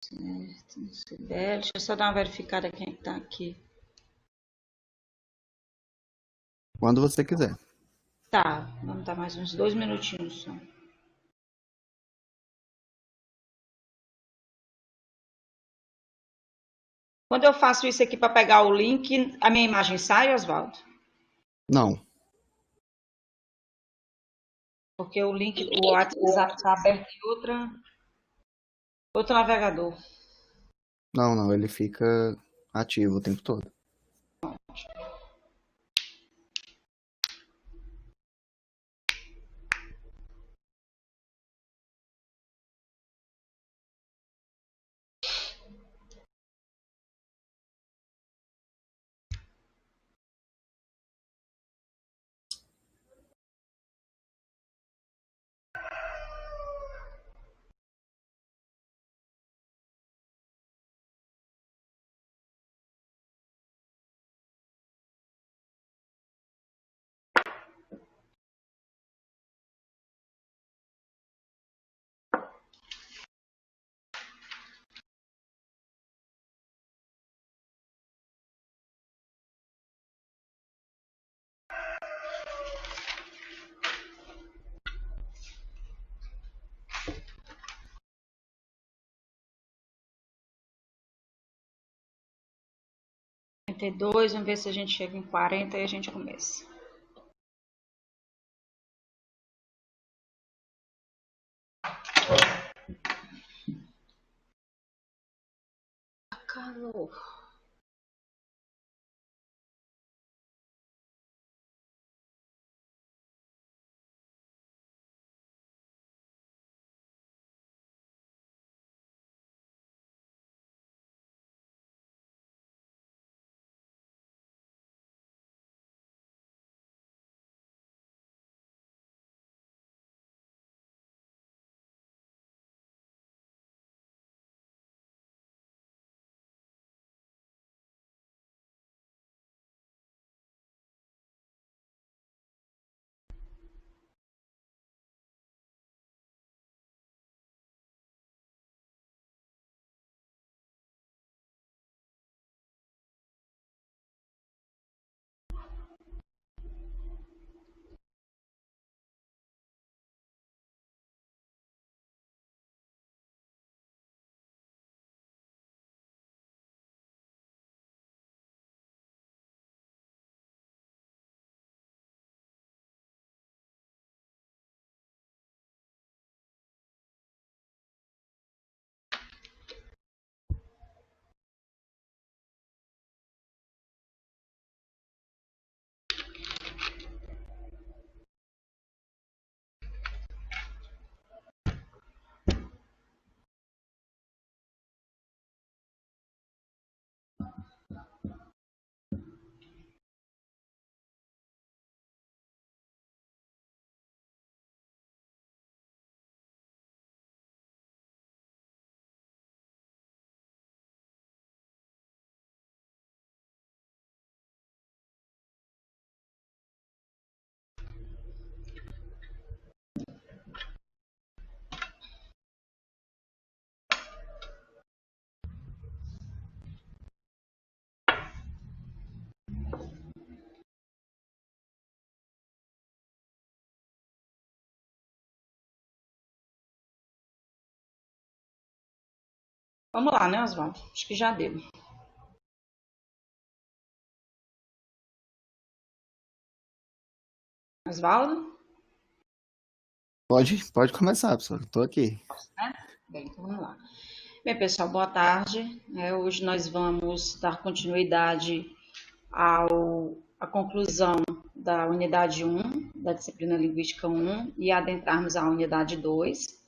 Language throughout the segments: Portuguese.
Certo, Sibeli. Deixa eu só dar uma verificada quem é que tá aqui. Quando você quiser. Tá, vamos dar mais uns 2 minutinhos só. Quando eu faço isso aqui para pegar o link, a minha imagem sai, Oswaldo? Não. Porque o link, o WhatsApp está aberto em outro navegador. Não, não. Ele fica ativo o tempo todo. 32, vamos ver se a gente chega em 40 e a gente começa. Calor. Vamos lá, né, Oswaldo? Acho que já deu. Oswaldo? Pode começar, pessoal. Estou aqui. Né? Bem, então vamos lá. Bem, pessoal, boa tarde. Hoje nós vamos dar continuidade à conclusão da unidade 1, da disciplina Linguística 1, e adentrarmos à unidade 2,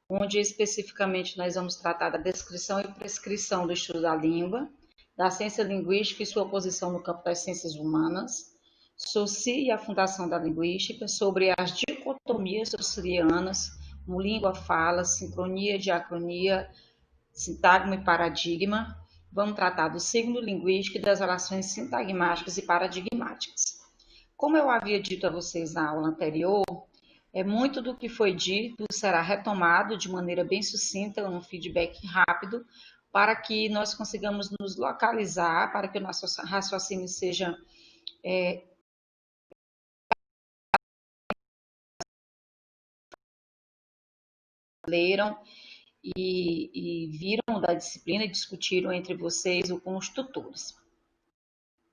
onde especificamente nós vamos tratar da descrição e prescrição do estudo da língua, da ciência linguística e sua posição no campo das ciências humanas, Saussure e a fundação da linguística, sobre as dicotomias saussurianas, como língua-fala, sincronia, diacronia, sintagma e paradigma. Vamos tratar do signo linguístico e das relações sintagmáticas e paradigmáticas. Como eu havia dito a vocês na aula anterior, Muito do que foi dito será retomado de maneira bem sucinta, um feedback rápido, para que nós consigamos nos localizar, para que o nosso raciocínio seja leram e viram da disciplina e discutiram entre vocês ou com os tutores.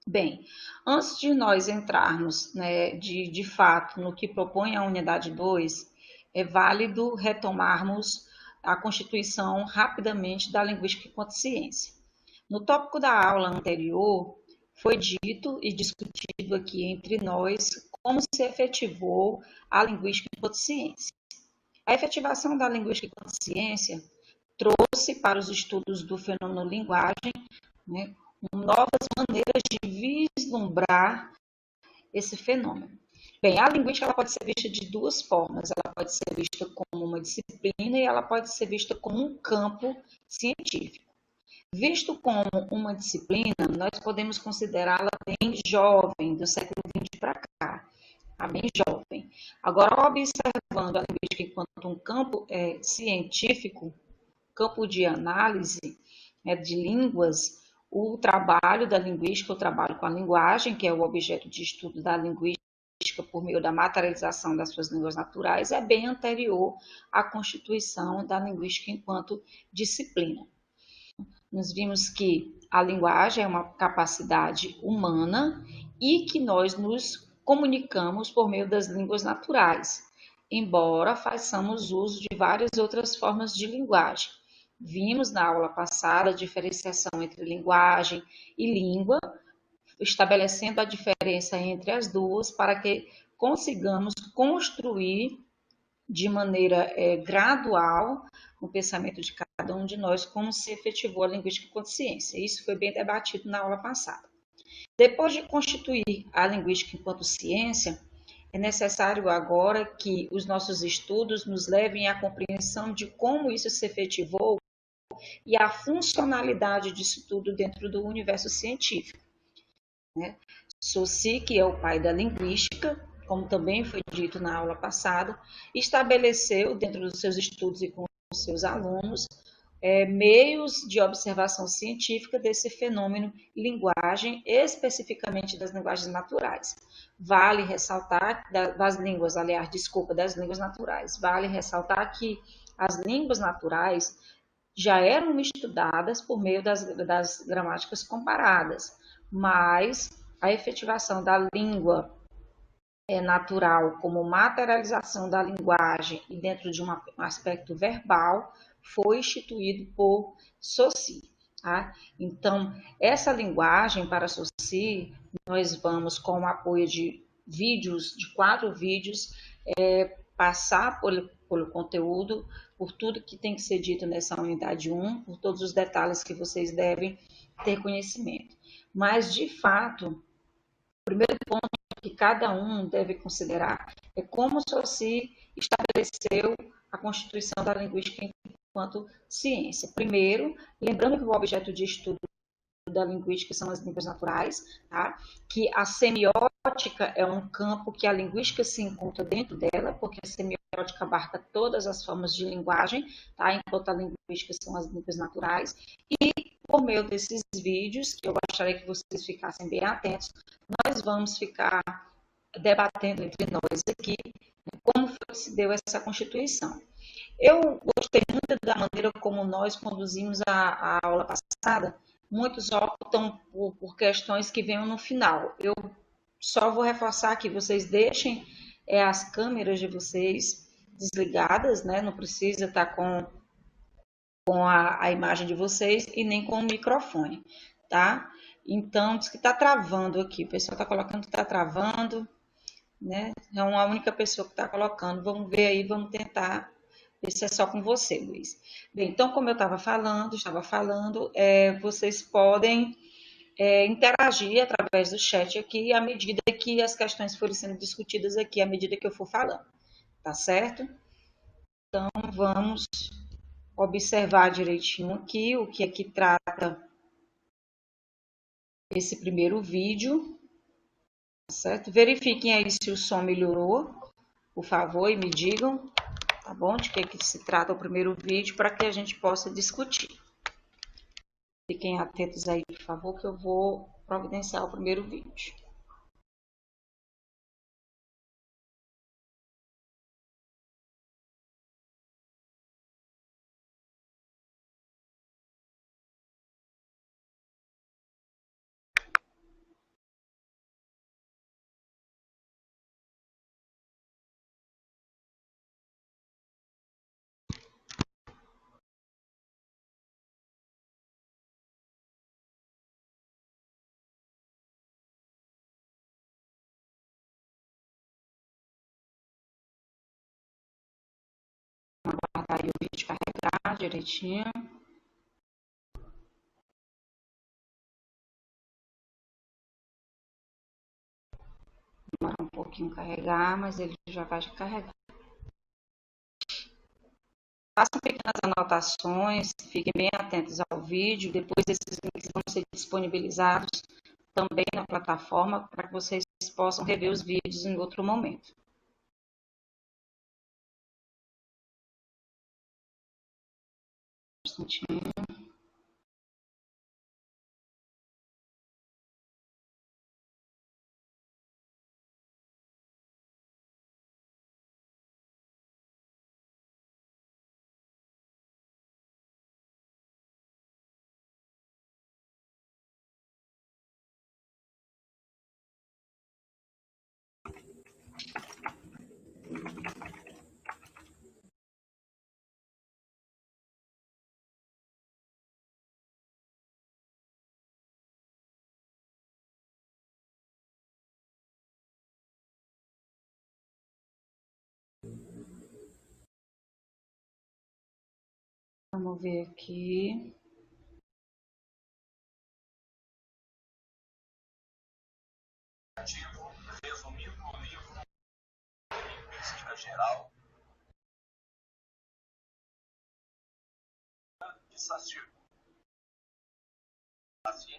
Bem, antes de nós entrarmos, né, de fato no que propõe a unidade 2, é válido retomarmos a constituição rapidamente da linguística enquanto ciência. No tópico da aula anterior, foi dito e discutido aqui entre nós como se efetivou a linguística enquanto ciência. A efetivação da linguística enquanto ciência trouxe para os estudos do fenômeno linguagem, né, novas maneiras de vislumbrar esse fenômeno. Bem, a linguística ela pode ser vista de duas formas. Ela pode ser vista como uma disciplina e ela pode ser vista como um campo científico. Visto como uma disciplina, nós podemos considerá-la bem jovem, do século XX para cá, tá bem jovem. Agora, observando a linguística enquanto um campo científico, campo de análise de línguas, o trabalho da linguística, o trabalho com a linguagem, que é o objeto de estudo da linguística por meio da materialização das suas línguas naturais, é bem anterior à constituição da linguística enquanto disciplina. Nós vimos que a linguagem é uma capacidade humana e que nós nos comunicamos por meio das línguas naturais, embora façamos uso de várias outras formas de linguagem. Vimos na aula passada a diferenciação entre linguagem e língua, estabelecendo a diferença entre as duas para que consigamos construir de maneira gradual no pensamento de cada um de nós como se efetivou a linguística enquanto ciência. Isso foi bem debatido na aula passada. Depois de constituir a linguística enquanto ciência, é necessário agora que os nossos estudos nos levem à compreensão de como isso se efetivou e a funcionalidade disso tudo dentro do universo científico. Né? Saussure, que é o pai da linguística, como também foi dito na aula passada, estabeleceu dentro dos seus estudos e com os seus alunos meios de observação científica desse fenômeno linguagem, especificamente das linguagens naturais. Vale ressaltar, das línguas naturais, vale ressaltar que as línguas naturais já eram estudadas por meio das gramáticas comparadas, mas a efetivação da língua natural como materialização da linguagem e dentro de um aspecto verbal foi instituído por Saussure. Tá? Então, essa linguagem para Saussure, nós vamos, com o apoio de 4 vídeos, passar pelo conteúdo, por tudo que tem que ser dito nessa unidade 1, por todos os detalhes que vocês devem ter conhecimento. Mas, de fato, o primeiro ponto que cada um deve considerar é como Saussure estabeleceu a constituição da linguística enquanto ciência. Primeiro, lembrando que o objeto de estudo da linguística são as línguas naturais, tá? Que a semiótica é um campo que a linguística se encontra dentro dela, porque a semiótica abarca todas as formas de linguagem, tá? Enquanto a linguística são as línguas naturais. E por meio desses vídeos, que eu gostaria que vocês ficassem bem atentos, nós vamos ficar debatendo entre nós aqui como foi que se deu essa constituição. Eu gostei muito da maneira como nós conduzimos a aula passada. Muitos optam por questões que venham no final. Eu só vou reforçar que vocês deixem as câmeras de vocês desligadas, né? Não precisa estar com a imagem de vocês e nem com o microfone, tá? Então, diz que está travando aqui. O pessoal está colocando que está travando, né? É uma única pessoa que está colocando. Vamos ver aí, vamos tentar ver se é só com você, Luiz. Bem, então, como eu estava falando, vocês podem interagir através do chat aqui à medida que as questões forem sendo discutidas aqui, à medida que eu for falando, tá certo? Então, vamos observar direitinho aqui o que é que trata esse primeiro vídeo, tá certo? Verifiquem aí se o som melhorou. por favor, e me digam, tá bom? De que se trata o primeiro vídeo para que a gente possa discutir. Fiquem atentos aí, por favor, que eu vou providenciar o primeiro vídeo. Aguardar aí o vídeo carregar direitinho. Demora um pouquinho carregar, mas ele já vai carregar. Façam pequenas anotações, fiquem bem atentos ao vídeo. Depois esses links vão ser disponibilizados também na plataforma para que vocês possam rever os vídeos em outro momento. Um instantinho. Vamos ver aqui. Resumindo o livro Linguística Geral de Saussure. Assim,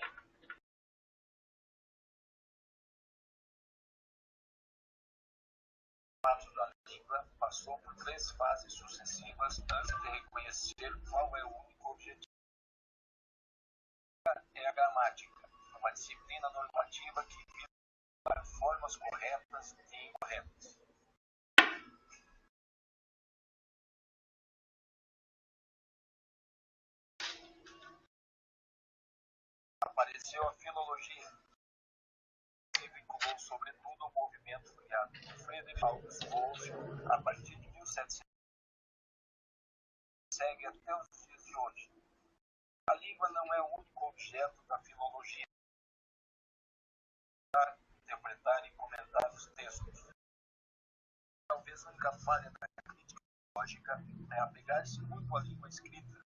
o da língua passou por 3 fases sucessivas antes de reconhecer qual é o único objetivo. É a gramática, uma disciplina normativa que visa para formas corretas e incorretas. Apareceu a filologia, que vinculou sobretudo o movimento criado por Friedrich August Wolff a partir de 1700. Segue até os dias de hoje. A língua não é o único objeto da filologia. Interpretar e comentar os textos. Talvez nunca falha da crítica lógica é apegar-se muito à língua escrita.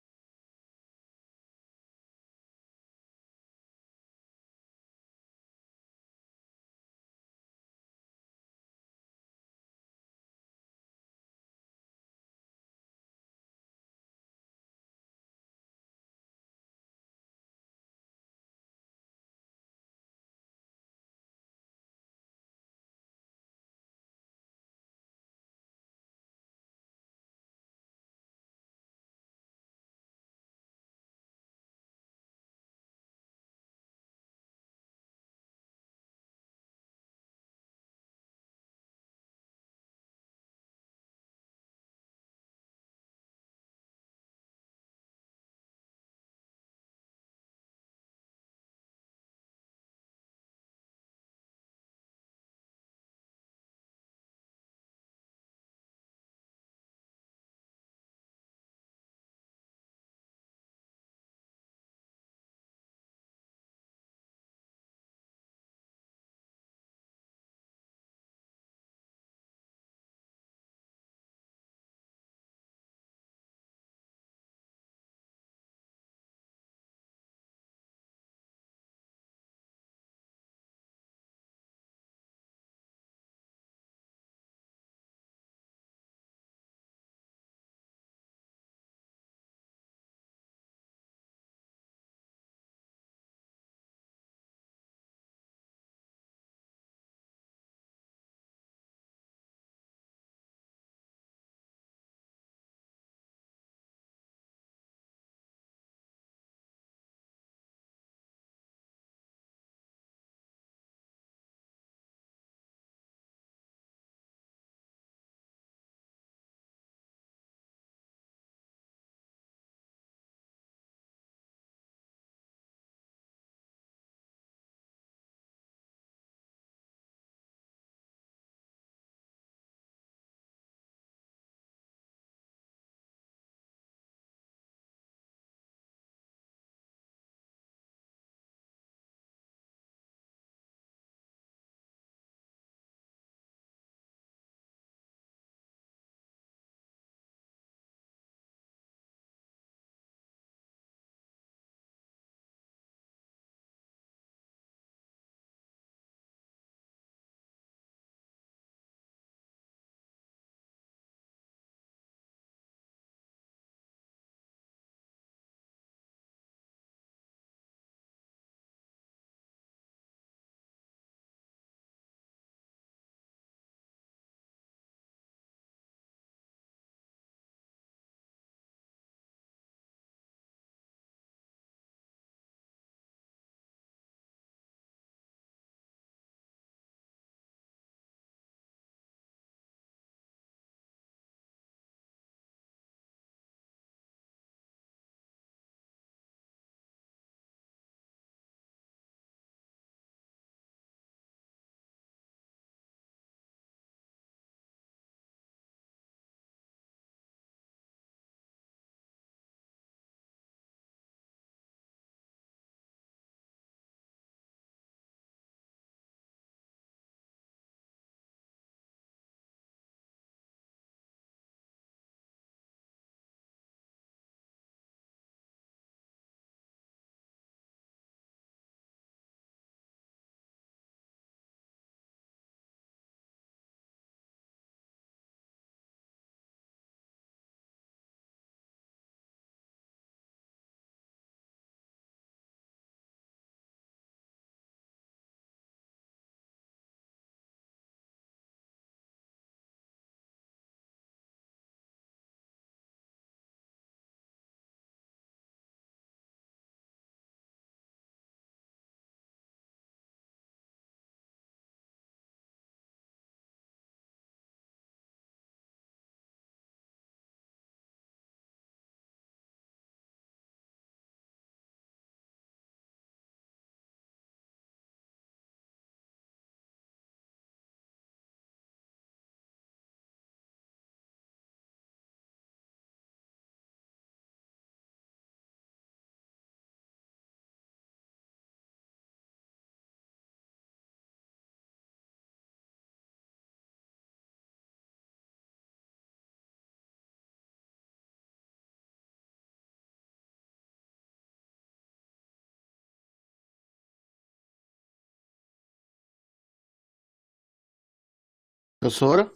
Professora?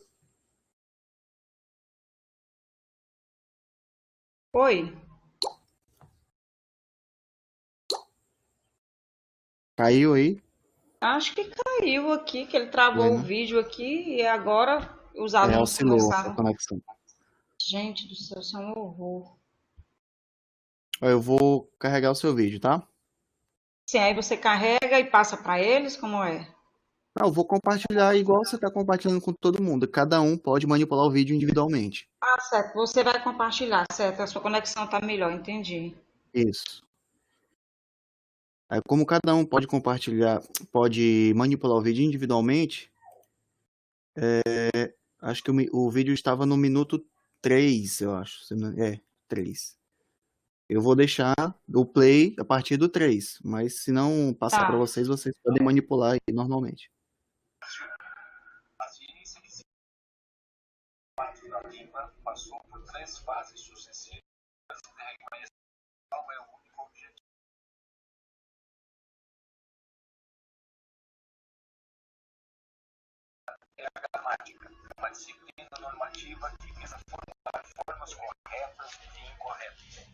Oi, Caiu aí? acho que caiu aqui, que ele Foi, travou o né? vídeo aqui e agora os É, alunos oscilou a começaram. conexão. Gente do céu, isso é um horror. Ó, eu vou carregar o seu vídeo, tá? Sim, aí você carrega e passa para eles, como é? Não, eu vou compartilhar igual você está compartilhando com todo mundo. Cada um pode manipular o vídeo individualmente. Ah, certo, você vai compartilhar, certo? A sua conexão tá melhor, entendi. Isso. Aí, como cada um pode compartilhar, pode manipular o vídeo individualmente, acho que o vídeo estava no minuto 3, eu acho. É, 3. Eu vou deixar o play a partir do 3, mas se não passar para Tá. vocês, vocês podem manipular aí normalmente. A ciência que se parte da língua passou por 3 fases sucessivas de reconhecer qual é o único objetivo. É a gramática, uma disciplina normativa que visa formular formas corretas e incorretas.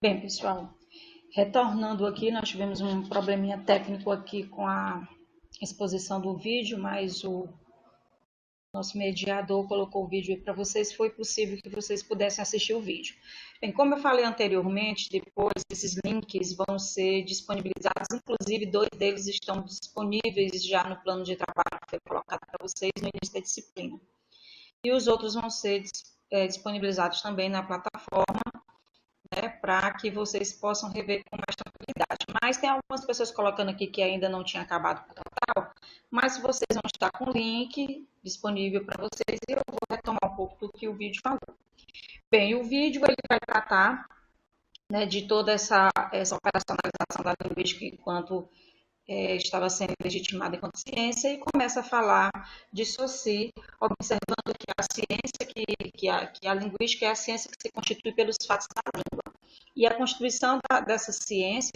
Bem, pessoal, retornando aqui, nós tivemos um probleminha técnico aqui com a exposição do vídeo, mas o nosso mediador colocou o vídeo para vocês, foi possível que vocês pudessem assistir o vídeo. Bem, como eu falei anteriormente, depois esses links vão ser disponibilizados, inclusive 2 deles estão disponíveis já no plano de trabalho que foi colocado para vocês no início da disciplina. E os outros vão ser disponibilizados também na plataforma, né, para que vocês possam rever com mais tranquilidade. Mas tem algumas pessoas colocando aqui que ainda não tinha acabado o total, mas vocês vão estar com o link disponível para vocês e eu vou retomar um pouco do que o vídeo falou. Bem, o vídeo ele vai tratar, né, de toda essa operacionalização da linguística enquanto estava sendo legitimada enquanto ciência e começa a falar de Saussure, observando que a ciência, que a linguística é a ciência que se constitui pelos fatos da língua. E a constituição dessa ciência,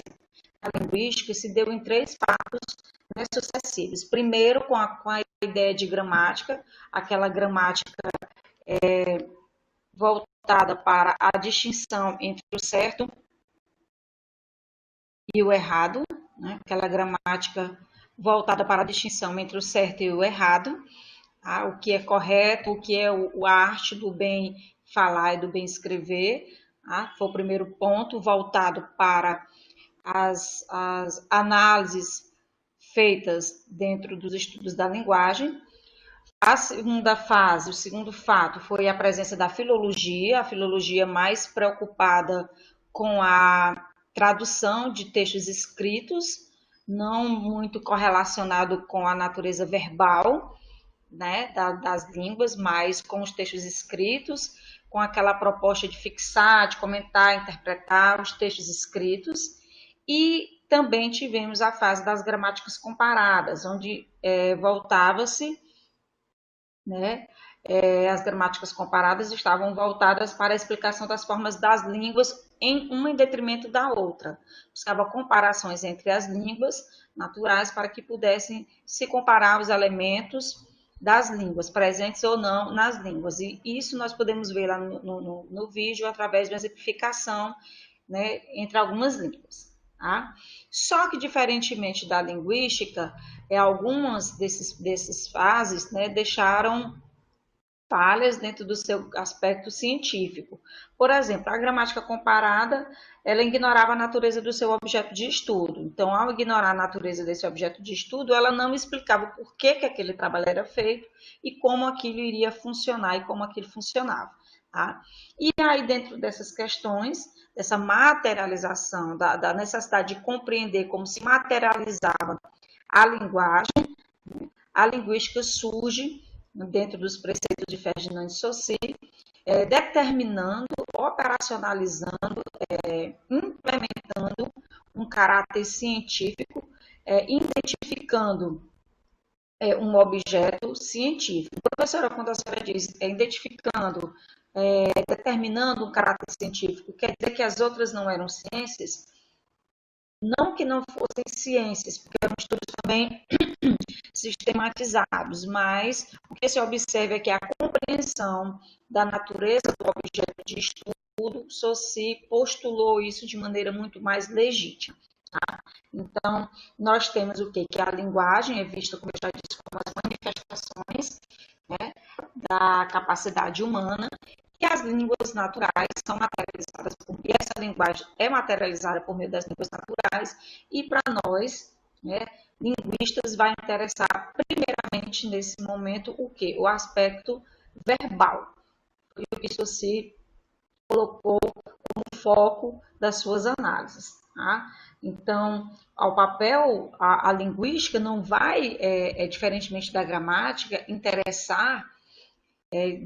a linguística, se deu em 3 passos, né, sucessivos. Primeiro, com a ideia de gramática, aquela gramática voltada para a distinção entre o certo e o errado, né? Aquela gramática voltada para a distinção entre o certo e o errado, tá? O que é correto, o que é a arte do bem falar e do bem escrever, tá? Foi o primeiro ponto, voltado para as análises feitas dentro dos estudos da linguagem. A segunda fase, o segundo fato, foi a presença da filologia, a filologia mais preocupada com a tradução de textos escritos, não muito correlacionado com a natureza verbal, né, das línguas, mas com os textos escritos, com aquela proposta de fixar, de comentar, interpretar os textos escritos. E também tivemos a fase das gramáticas comparadas, onde voltava-se, né, as gramáticas comparadas estavam voltadas para a explicação das formas das línguas uma em detrimento da outra. Buscava comparações entre as línguas naturais para que pudessem se comparar os elementos das línguas, presentes ou não nas línguas. E isso nós podemos ver lá no vídeo através de uma exemplificação, né, entre algumas línguas. Tá? Só que, diferentemente da linguística, algumas desses fases, né, deixaram falhas dentro do seu aspecto científico. Por exemplo, a gramática comparada, ela ignorava a natureza do seu objeto de estudo. Então, ao ignorar a natureza desse objeto de estudo, ela não explicava por que aquele trabalho era feito e como aquilo iria funcionar e como aquilo funcionava. Tá? E aí, dentro dessas questões, dessa materialização, da necessidade de compreender como se materializava a linguagem, a linguística surge dentro dos preceitos de Ferdinand de Saussure, determinando, operacionalizando, implementando um caráter científico, identificando um objeto científico. Professora, quando a senhora diz identificando, determinando um caráter científico, quer dizer que as outras não eram ciências? Não que não fossem ciências, porque eram estudos também sistematizados, mas o que se observa é que a compreensão da natureza do objeto de estudo, Saussure postulou isso de maneira muito mais legítima. Tá? Então, nós temos o quê? Que a linguagem é vista, como eu já disse, como as manifestações, né, da capacidade humana, e as línguas naturais são materializadas e essa linguagem é materializada por meio das línguas naturais, e para nós, né, linguistas, vai interessar primeiramente nesse momento o quê? O aspecto verbal. Foi o que Saussure colocou como foco das suas análises. Tá? Então, ao papel, a linguística não vai, diferentemente da gramática, interessar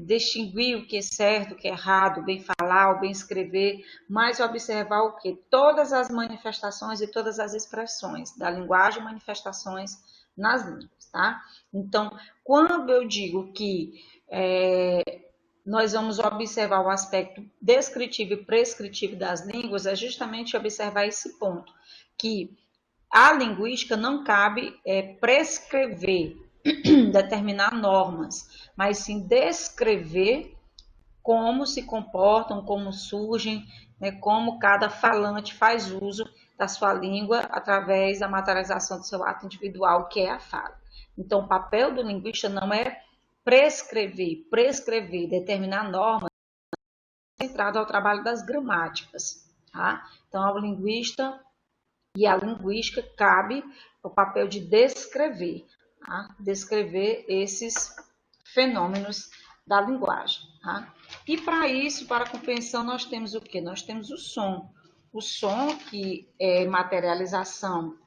distinguir o que é certo, o que é errado, o bem falar, o bem escrever, mas observar o que? Todas as manifestações e todas as expressões da linguagem, manifestações nas línguas, tá? Então, quando eu digo que nós vamos observar o aspecto descritivo e prescritivo das línguas, é justamente observar esse ponto, que a linguística não cabe prescrever, determinar normas, mas sim descrever como se comportam, como surgem né, como cada falante faz uso da sua língua através da materialização do seu ato individual, que é a fala. Então, o papel do linguista não é prescrever, determinar normas centrado ao trabalho das gramáticas, tá? Então, ao linguista e à linguística cabe o papel de descrever, tá? Descrever esses fenômenos da linguagem, tá? E para isso, para a compreensão, nós temos o quê? Nós temos o som. O som, que é materialização,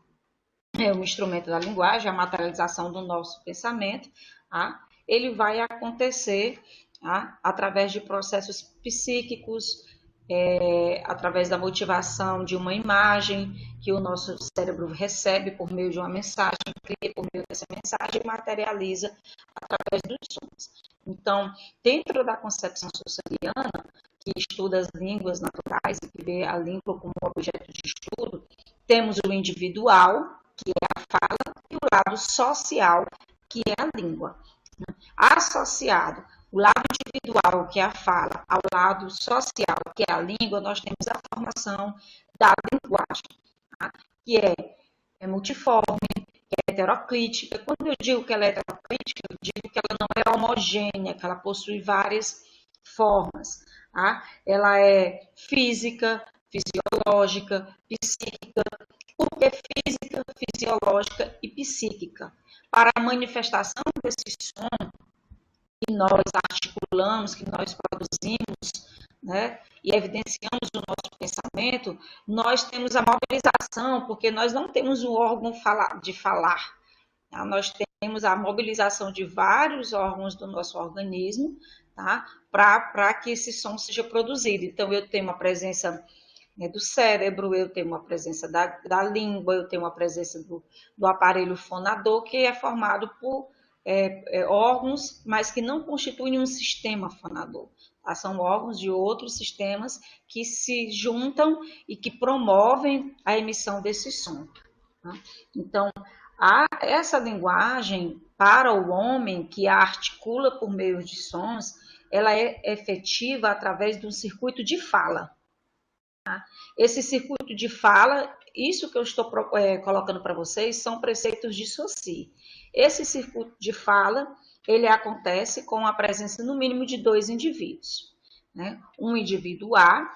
é um instrumento da linguagem, a materialização do nosso pensamento, tá? Ele vai acontecer, tá, através de processos psíquicos, através da motivação de uma imagem que o nosso cérebro recebe por meio de uma mensagem, cria por meio dessa mensagem e materializa através dos sons. Então, dentro da concepção saussuriana, que estuda as línguas naturais e que vê a língua como objeto de estudo, temos o individual, que é a fala, e o lado social, que é a língua. Associado o lado individual, que é a fala, ao lado social, que é a língua, nós temos a formação da linguagem, tá? Que é multiforme, que é heteroclítica. Quando eu digo que ela é heteroclítica, eu digo que ela não é homogênea, que ela possui várias formas. Tá? Ela é física, fisiológica, psíquica. Por que física, fisiológica e psíquica? Para a manifestação desse som que nós articulamos, que nós produzimos, né, e evidenciamos o nosso pensamento, nós temos a mobilização, porque nós não temos um órgão de falar, tá? Nós temos a mobilização de vários órgãos do nosso organismo, tá? Para que esse som seja produzido. Então, eu tenho uma presença, né, do cérebro, eu tenho uma presença da língua, eu tenho uma presença do aparelho fonador, que é formado por órgãos, mas que não constituem um sistema fonador. Tá? São órgãos de outros sistemas que se juntam e que promovem a emissão desse som. Tá? Então, essa linguagem para o homem que a articula por meio de sons, ela é efetiva através de um circuito de fala. Tá? Esse circuito de fala, isso que eu estou colocando para vocês, são preceitos de Saussure. Esse circuito de fala, ele acontece com a presença no mínimo de 2 indivíduos, né? Um indivíduo A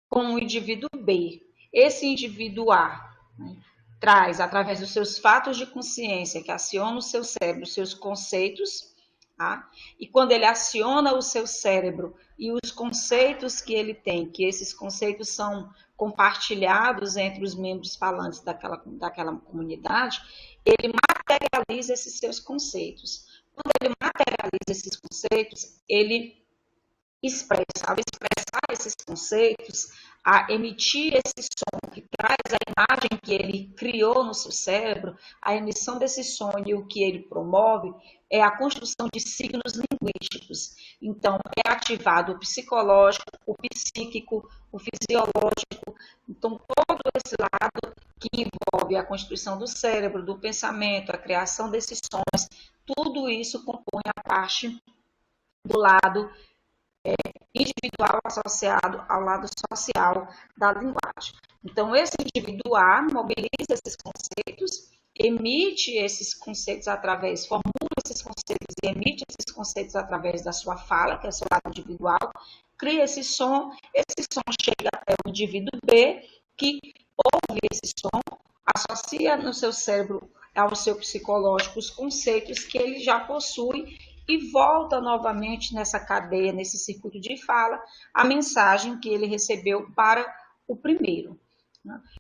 com um indivíduo B. Esse indivíduo A, né, traz, através dos seus fatos de consciência, que aciona o seu cérebro, os seus conceitos, tá? E quando ele aciona o seu cérebro e os conceitos que ele tem, que esses conceitos são compartilhados entre os membros falantes daquela comunidade, ele materializa esses seus conceitos. Quando ele materializa esses conceitos, ele expressa, ao expressar esses conceitos, a emitir esse som que traz a imagem que ele criou no seu cérebro, a emissão desse som e o que ele promove é a construção de signos linguísticos. Então, é ativado o psicológico, o psíquico, o fisiológico. Então, todo esse lado que envolve a constituição do cérebro, do pensamento, a criação desses sons, tudo isso compõe a parte do lado individual associado ao lado social da linguagem. Então, esse indivíduo A mobiliza esses conceitos, emite esses conceitos formula esses conceitos e emite esses conceitos através da sua fala, que é o seu lado individual, cria esse som chega até o indivíduo B, que ouve esse som, associa no seu cérebro, ao seu psicológico, os conceitos que ele já possui e volta novamente nessa cadeia, nesse circuito de fala, a mensagem que ele recebeu para o primeiro.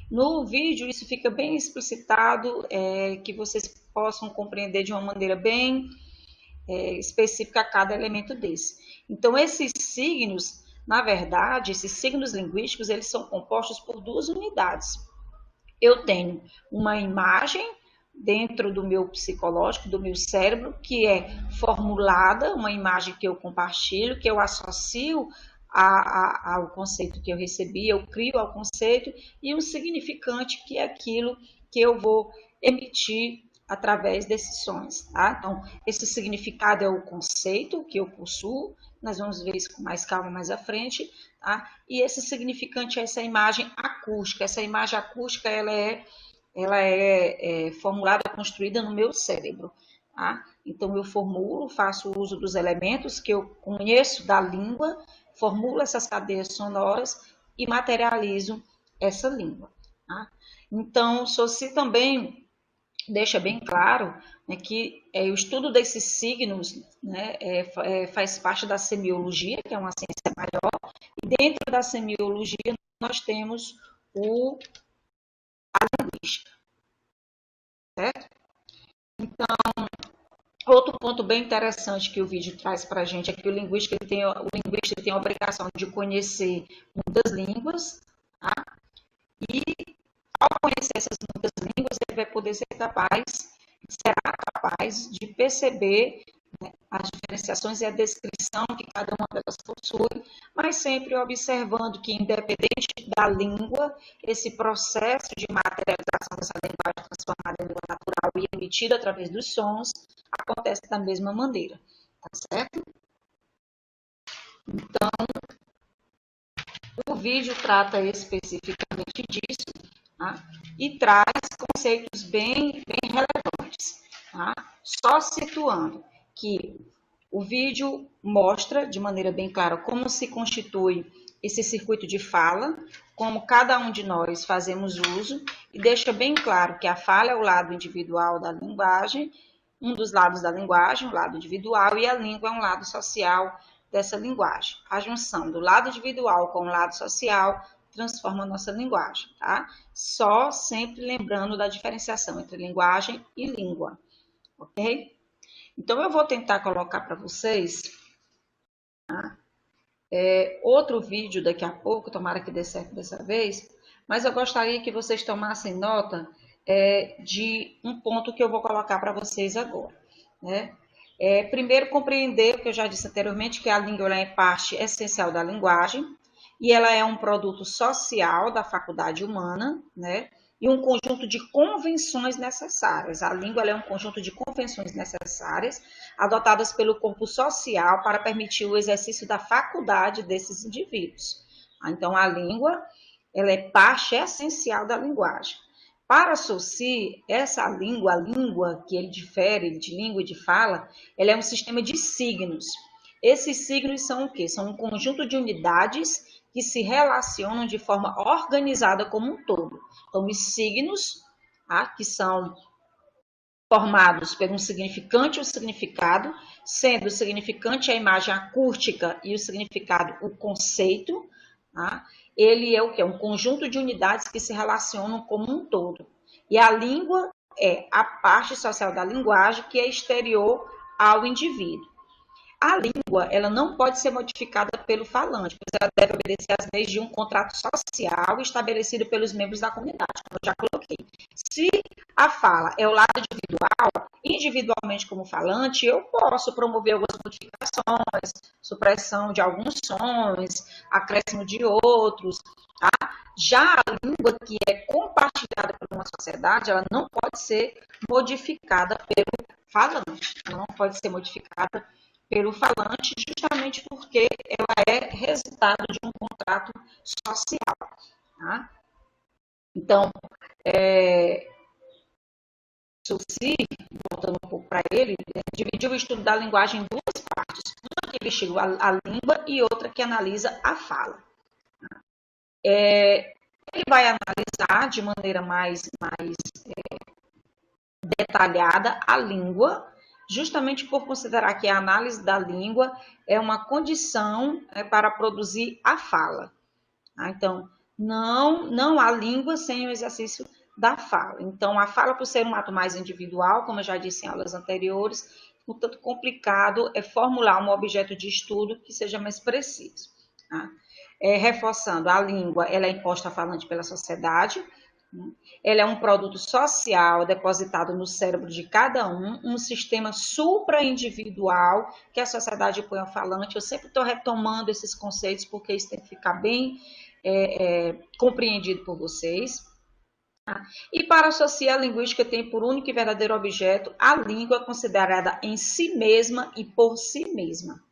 No vídeo isso fica bem explicitado, que vocês possam compreender de uma maneira bem específica cada elemento desse. Então, esses signos, na verdade, esses signos linguísticos, eles são compostos por 2 unidades. Eu tenho uma imagem dentro do meu psicológico, do meu cérebro, que é formulada, uma imagem que eu compartilho, que eu associo ao conceito que eu recebi, eu crio ao conceito, e um significante, que é aquilo que eu vou emitir através desses sons, tá? Então, esse significado é o conceito que eu possuo, nós vamos ver isso com mais calma mais à frente, tá? E esse significante é essa imagem acústica. Essa imagem acústica, ela é formulada, construída no meu cérebro, tá? Então, eu formulo, faço uso dos elementos que eu conheço da língua, formulo essas cadeias sonoras e materializo essa língua, tá? Então, Saussure também deixa bem claro, né, que o estudo desses signos, né, faz parte da semiologia, que é uma ciência maior, e dentro da semiologia nós temos a linguística, certo? Então, outro ponto bem interessante que o vídeo traz para a gente é que o linguista tem a obrigação de conhecer muitas línguas, tá? E ao conhecer essas muitas línguas, ele vai poder será capaz de perceber, né, as diferenciações e a descrição que cada uma delas possui, mas sempre observando que, independente da língua, esse processo de materialização dessa linguagem transformada em língua natural e emitida através dos sons acontece da mesma maneira, tá certo? Então, o vídeo trata especificamente disso, tá? E traz conceitos bem relevantes, tá? Só situando que o vídeo mostra de maneira bem clara como se constitui esse circuito de fala, como cada um de nós fazemos uso, e deixa bem claro que a fala é o lado individual da linguagem, um dos lados da linguagem, o lado individual, e a língua é um lado social dessa linguagem. A junção do lado individual com o lado social transforma a nossa linguagem, tá? Só sempre lembrando da diferenciação entre linguagem e língua, ok? Então, eu vou tentar colocar para vocês, tá? Outro vídeo daqui a pouco, tomara que dê certo dessa vez, mas eu gostaria que vocês tomassem nota de um ponto que eu vou colocar para vocês agora, né? Primeiro, compreender o que eu já disse anteriormente, que a língua é parte essencial da linguagem, e ela é um produto social da faculdade humana, né? E um conjunto de convenções necessárias. A língua é um conjunto de convenções necessárias adotadas pelo corpo social para permitir o exercício da faculdade desses indivíduos. Então, a língua, ela é parte essencial da linguagem. Para Saussure, essa língua, a língua que ele difere de língua e de fala, ela é um sistema de signos. Esses signos são o quê? São um conjunto de unidades que se relacionam de forma organizada como um todo. Então, os signos, tá, que são formados por um significante e um significado, sendo o significante a imagem acústica e o significado o conceito, tá? Ele é o quê? Um conjunto de unidades que se relacionam como um todo. E a língua é a parte social da linguagem que é exterior ao indivíduo. A língua, ela não pode ser modificada pelo falante, pois ela deve obedecer às leis de um contrato social estabelecido pelos membros da comunidade, como eu já coloquei. Se a fala é o lado individual, individualmente como falante, eu posso promover algumas modificações, supressão de alguns sons, acréscimo de outros, tá? Já a língua que é compartilhada por uma sociedade, ela não pode ser modificada pelo falante, ela não pode ser modificada pelo falante, justamente porque ela é resultado de um contrato social, tá? Então, Saussure, voltando um pouco para ele, dividiu o estudo da linguagem em duas partes, uma que investiga a língua e outra que analisa a fala. Ele vai analisar de maneira mais detalhada a língua, justamente por considerar que a análise da língua é uma condição para produzir a fala. Então, não há língua sem o exercício da fala. Então, a fala, por ser um ato mais individual, como eu já disse em aulas anteriores, portanto, complicado é formular um objeto de estudo que seja mais preciso. Tá? Reforçando, a língua ela é imposta a falante pela sociedade, ela é um produto social depositado no cérebro de cada um sistema supraindividual que a sociedade põe ao falante. Eu sempre estou retomando esses conceitos porque isso tem que ficar bem compreendido por vocês. E para associar, a linguística tem por único e verdadeiro objeto a língua considerada em si mesma e por si mesma.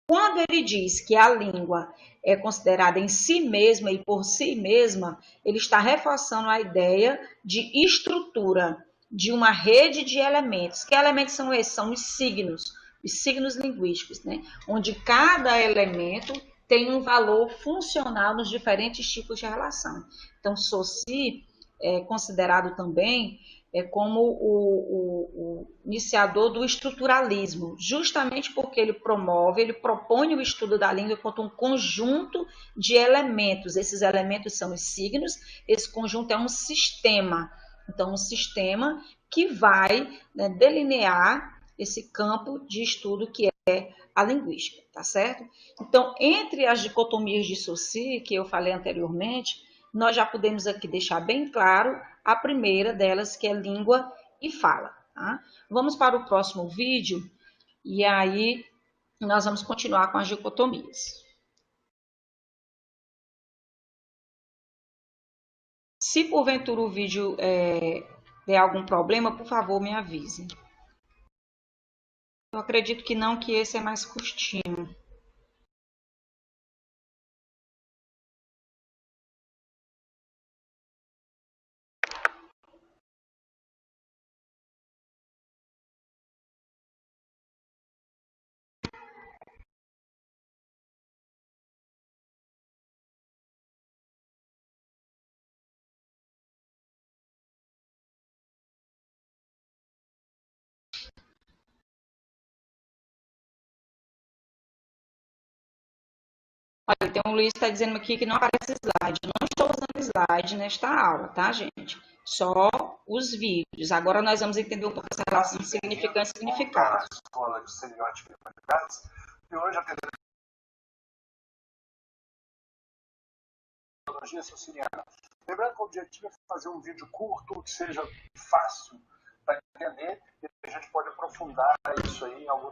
Quando ele diz que a língua é considerada em si mesma e por si mesma, ele está reforçando a ideia de estrutura, de uma rede de elementos. Que elementos são esses? São os signos linguísticos, né? Onde cada elemento tem um valor funcional nos diferentes tipos de relação. Então, Saussure é considerado também como o iniciador do estruturalismo, justamente porque ele propõe o estudo da língua enquanto um conjunto de elementos. Esses elementos são os signos, esse conjunto é um sistema. Então, um sistema que vai, né, delinear esse campo de estudo que é a linguística, tá certo? Então, entre as dicotomias de Saussure, que eu falei anteriormente, nós já podemos aqui deixar bem claro a primeira delas, que é língua e fala. Tá? Vamos para o próximo vídeo e aí nós vamos continuar com as dicotomias. Se porventura o vídeo der algum problema, por favor, me avise. Eu acredito que não, que esse é mais curtinho. Olha, tem um Luiz que está dizendo aqui que não aparece slide. Eu não estou usando slide nesta aula, tá, gente? Só os vídeos. Agora nós vamos entender um pouco essa relação de significância e significado. Escola de semiótica e humanidades, e hoje a metodologia saussuriana. Lembrando que o objetivo é fazer um vídeo curto, que seja fácil para entender, e a gente pode aprofundar isso aí em algum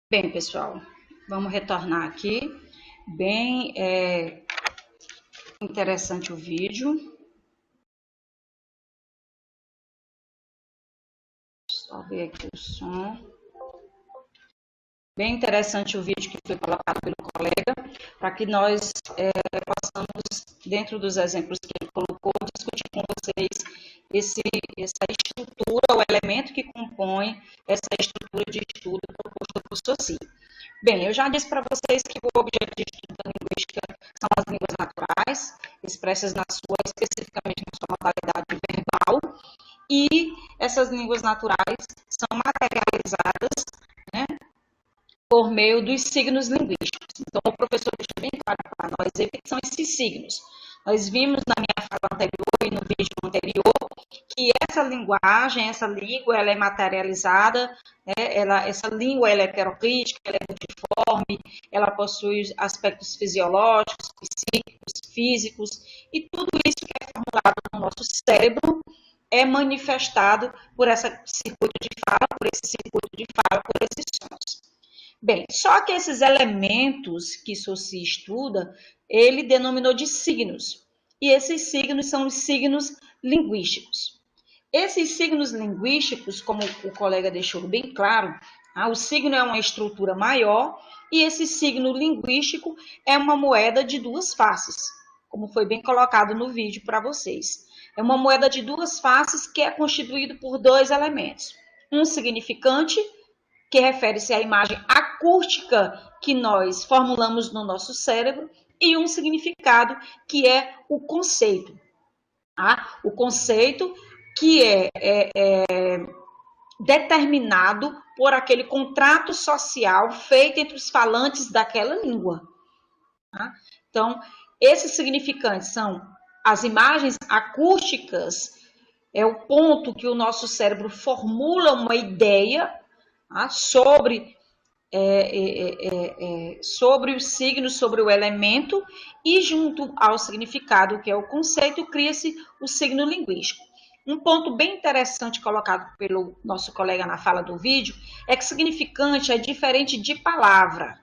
Bem, pessoal, vamos retornar aqui. Bem interessante o vídeo. Só ver aqui o som. Bem interessante o vídeo que foi colocado pelo colega, para que nós possamos, dentro dos exemplos que ele colocou, discutir com vocês essa estrutura, o elemento que compõe essa estrutura de estudo proposta por Saussure. Bem, eu já disse para vocês que o objeto de estudo da linguística são as línguas naturais, expressas especificamente na sua modalidade verbal, e essas línguas naturais são materializadas, né, por meio dos signos linguísticos. Então, o professor deixa bem claro para nós o que são esses signos. Nós vimos na minha fala anterior e no vídeo anterior que essa linguagem, essa língua, ela é materializada, né? Essa língua ela é heterocrítica, ela é multiforme, ela possui aspectos fisiológicos, psíquicos, físicos, e tudo isso que é formulado no nosso cérebro é manifestado por esse circuito de fala, por esses sons. Bem, só que esses elementos que Saussure estuda, ele denominou de signos. E esses signos são os signos linguísticos. Esses signos linguísticos, como o colega deixou bem claro, o signo é uma estrutura maior e esse signo linguístico é uma moeda de duas faces, como foi bem colocado no vídeo para vocês. É uma moeda de duas faces que é constituído por dois elementos. Um significante, que refere-se à imagem acústica que nós formulamos no nosso cérebro, e um significado, que é o conceito. O conceito que é determinado por aquele contrato social feito entre os falantes daquela língua. Então, esses significantes são as imagens acústicas, é o ponto que o nosso cérebro formula uma ideia sobre os signos, sobre o elemento, e junto ao significado, que é o conceito, cria-se o signo linguístico. Um ponto bem interessante colocado pelo nosso colega na fala do vídeo é que significante é diferente de palavra.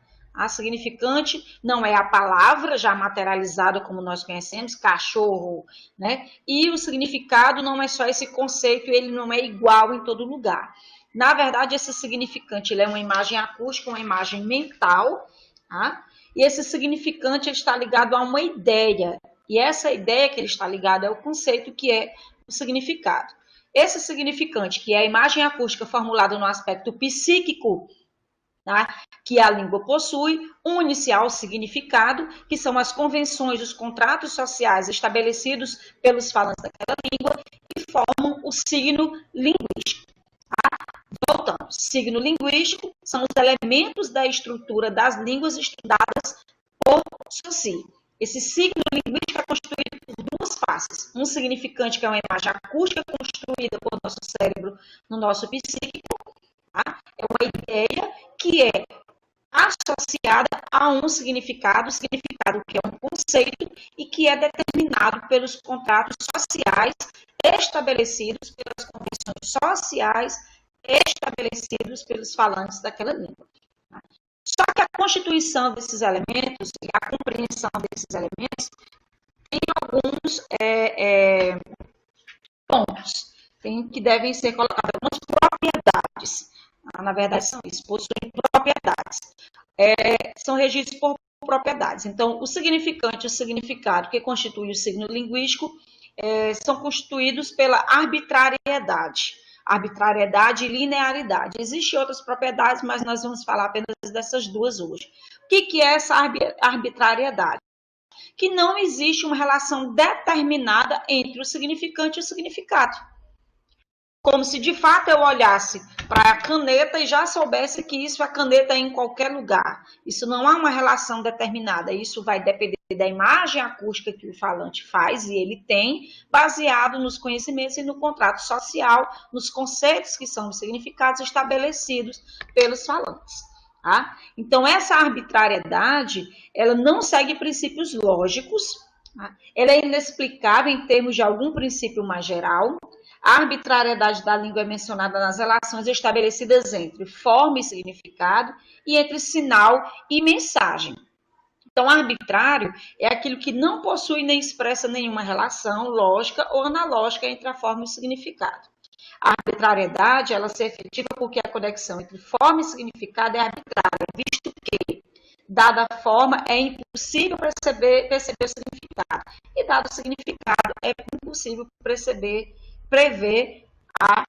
Significante não é a palavra já materializada como nós conhecemos, cachorro, né? E o significado não é só esse conceito, ele não é igual em todo lugar. Na verdade, esse significante ele é uma imagem acústica, uma imagem mental, e esse significante ele está ligado a uma ideia, e essa ideia que ele está ligado é o conceito, que é o significado. Esse significante, que é a imagem acústica formulada no aspecto psíquico, que a língua possui, une-se ao significado, que são as convenções, os contratos sociais estabelecidos pelos falantes daquela língua, e formam o signo linguístico. Voltando, signo linguístico são os elementos da estrutura das línguas estudadas por Saussure. Esse signo linguístico é constituído por duas faces. Um significante, que é uma imagem acústica construída por nosso cérebro no nosso psíquico. É uma ideia que é associada a um significado que é um conceito e que é determinado pelos contratos sociais estabelecidos, pelas convenções sociais estabelecidos pelos falantes daquela língua. Só que a constituição desses elementos e a compreensão desses elementos tem alguns pontos que devem ser colocados, algumas propriedades. Na verdade, são isso, possuem propriedades. São regidos por propriedades. Então, o significante e o significado que constitui o signo linguístico são constituídos pela arbitrariedade. Arbitrariedade e linearidade. Existem outras propriedades, mas nós vamos falar apenas dessas duas hoje. O que é essa arbitrariedade? Que não existe uma relação determinada entre o significante e o significado. Como se de fato eu olhasse para a caneta e já soubesse que isso é caneta em qualquer lugar. Isso não há uma relação determinada. Isso vai depender da imagem acústica que o falante faz, e ele tem, baseado nos conhecimentos e no contrato social, nos conceitos que são os significados estabelecidos pelos falantes. Então, essa arbitrariedade, ela não segue princípios lógicos, ela é inexplicável em termos de algum princípio mais geral. A arbitrariedade da língua é mencionada nas relações estabelecidas entre forma e significado e entre sinal e mensagem. Então, arbitrário é aquilo que não possui nem expressa nenhuma relação lógica ou analógica entre a forma e o significado. A arbitrariedade, ela se efetiva porque a conexão entre forma e significado é arbitrária, visto que, dada a forma, é impossível prever o significado, e dado o significado, é impossível prever a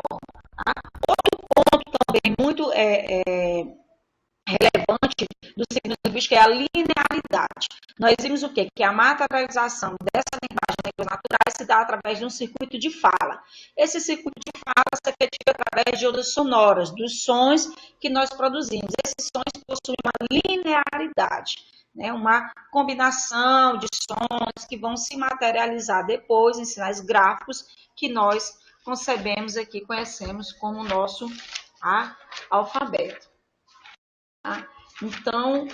forma. Tá? Outro ponto também muito relevante do signo linguístico é a linearidade. Nós vimos o quê? Que a materialização dessa linguagem das línguas naturais se dá através de um circuito de fala. Esse circuito de fala se efetiva através de ondas sonoras, dos sons que nós produzimos. Esses sons possuem uma linearidade, né? Uma combinação de sons que vão se materializar depois em sinais gráficos que nós concebemos aqui, conhecemos como nosso alfabeto. Tá? Então,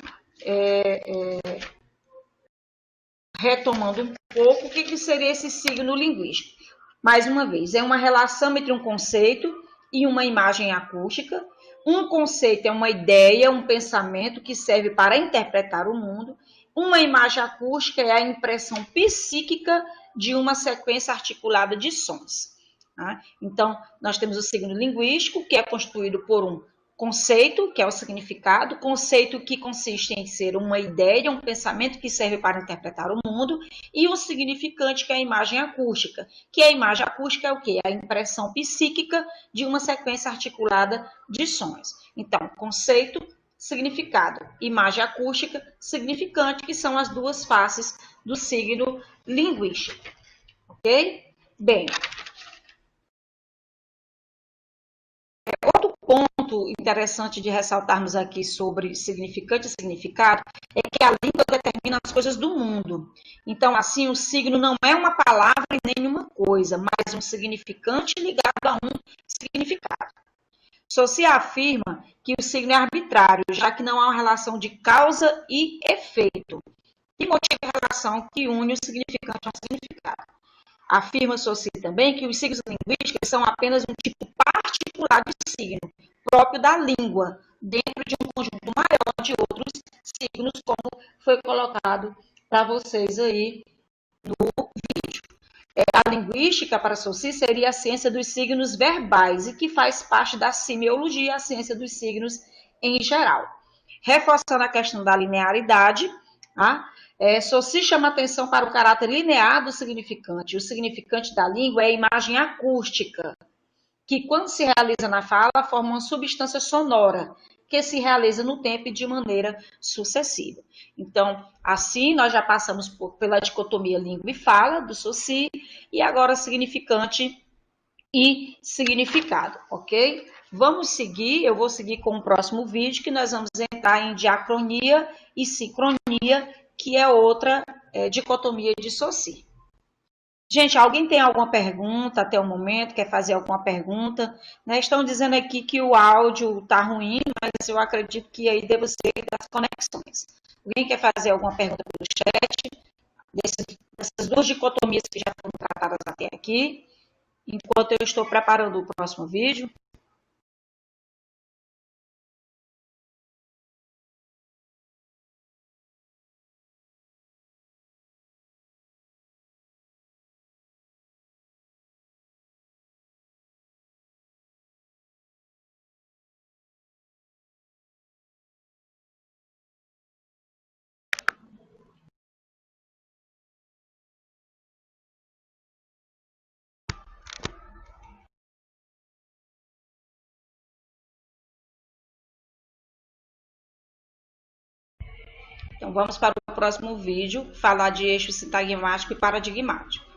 retomando um pouco, o que seria esse signo linguístico? Mais uma vez, é uma relação entre um conceito e uma imagem acústica. Um conceito é uma ideia, um pensamento que serve para interpretar o mundo. Uma imagem acústica é a impressão psíquica de uma sequência articulada de sons. Tá? Então, nós temos o signo linguístico, que é constituído por um conceito, que é o significado, conceito que consiste em ser uma ideia, um pensamento que serve para interpretar o mundo, e o significante, que é a imagem acústica, que a imagem acústica é o quê? A impressão psíquica de uma sequência articulada de sons. Então, conceito, significado, imagem acústica, significante, que são as duas faces do signo linguístico. Ok? Bem, outro ponto interessante de ressaltarmos aqui sobre significante e significado é que a língua determina as coisas do mundo. Então, assim, o signo não é uma palavra e nem uma coisa, mas um significante ligado a um significado. Saussure afirma que o signo é arbitrário, já que não há uma relação de causa e efeito, que motiva a relação que une o significante ao significado. Afirma Saussure também que os signos linguísticos são apenas um tipo particular de signo, próprio da língua, dentro de um conjunto maior de outros signos, como foi colocado para vocês aí no vídeo. A linguística, para Saussure, seria a ciência dos signos verbais e que faz parte da semiologia, a ciência dos signos em geral. Reforçando a questão da linearidade, Saussure chama atenção para o caráter linear do significante. O significante da língua é a imagem acústica, que quando se realiza na fala, forma uma substância sonora, que se realiza no tempo e de maneira sucessiva. Então, assim, nós já passamos pela dicotomia língua e fala, do Saussure, e agora significante e significado, ok? Vamos seguir, eu vou seguir com o próximo vídeo, que nós vamos entrar em diacronia e sincronia, que é outra dicotomia de Saussure. Gente, alguém tem alguma pergunta até o momento? Quer fazer alguma pergunta? Né? Estão dizendo aqui que o áudio está ruim, mas eu acredito que aí deve ser das conexões. Alguém quer fazer alguma pergunta pelo chat? Dessas duas dicotomias que já foram tratadas até aqui, enquanto eu estou preparando o próximo vídeo. Então, vamos para o próximo vídeo, falar de eixo sintagmático e paradigmático.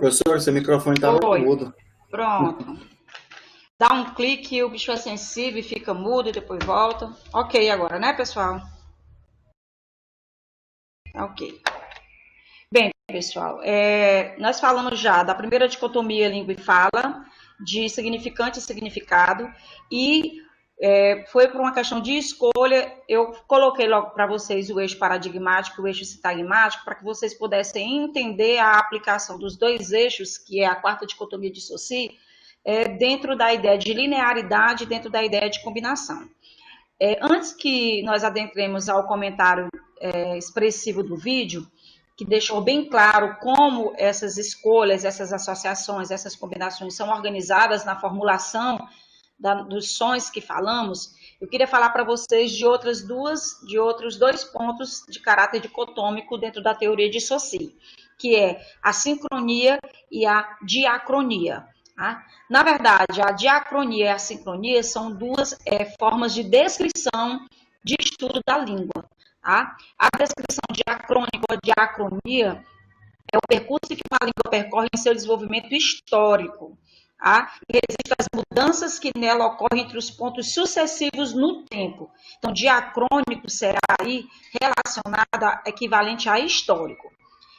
Professor, seu microfone estava Oi. mudo. Pronto. Dá um clique, o bicho é sensível e fica mudo e depois volta. Ok agora, né, pessoal? Ok. Bem, pessoal, nós falamos já da primeira dicotomia língua e fala, de significante e significado, e foi por uma questão de escolha, eu coloquei logo para vocês o eixo paradigmático e o eixo sintagmático, para que vocês pudessem entender a aplicação dos dois eixos, que é a quarta dicotomia de Saussure, dentro da ideia de linearidade, dentro da ideia de combinação. Antes que nós adentremos ao comentário expressivo do vídeo, que deixou bem claro como essas escolhas, essas associações, essas combinações são organizadas na formulação dos sons que falamos, eu queria falar para vocês de outros dois pontos de caráter dicotômico dentro da teoria de Saussure, que é a sincronia e a diacronia. Tá? Na verdade, a diacronia e a sincronia são duas formas de descrição de estudo da língua. Tá? A descrição diacrônica ou diacronia é o percurso que uma língua percorre em seu desenvolvimento histórico. Tá? E existem as mudanças que nela ocorrem entre os pontos sucessivos no tempo. Então, diacrônico será aí relacionado equivalente a histórico.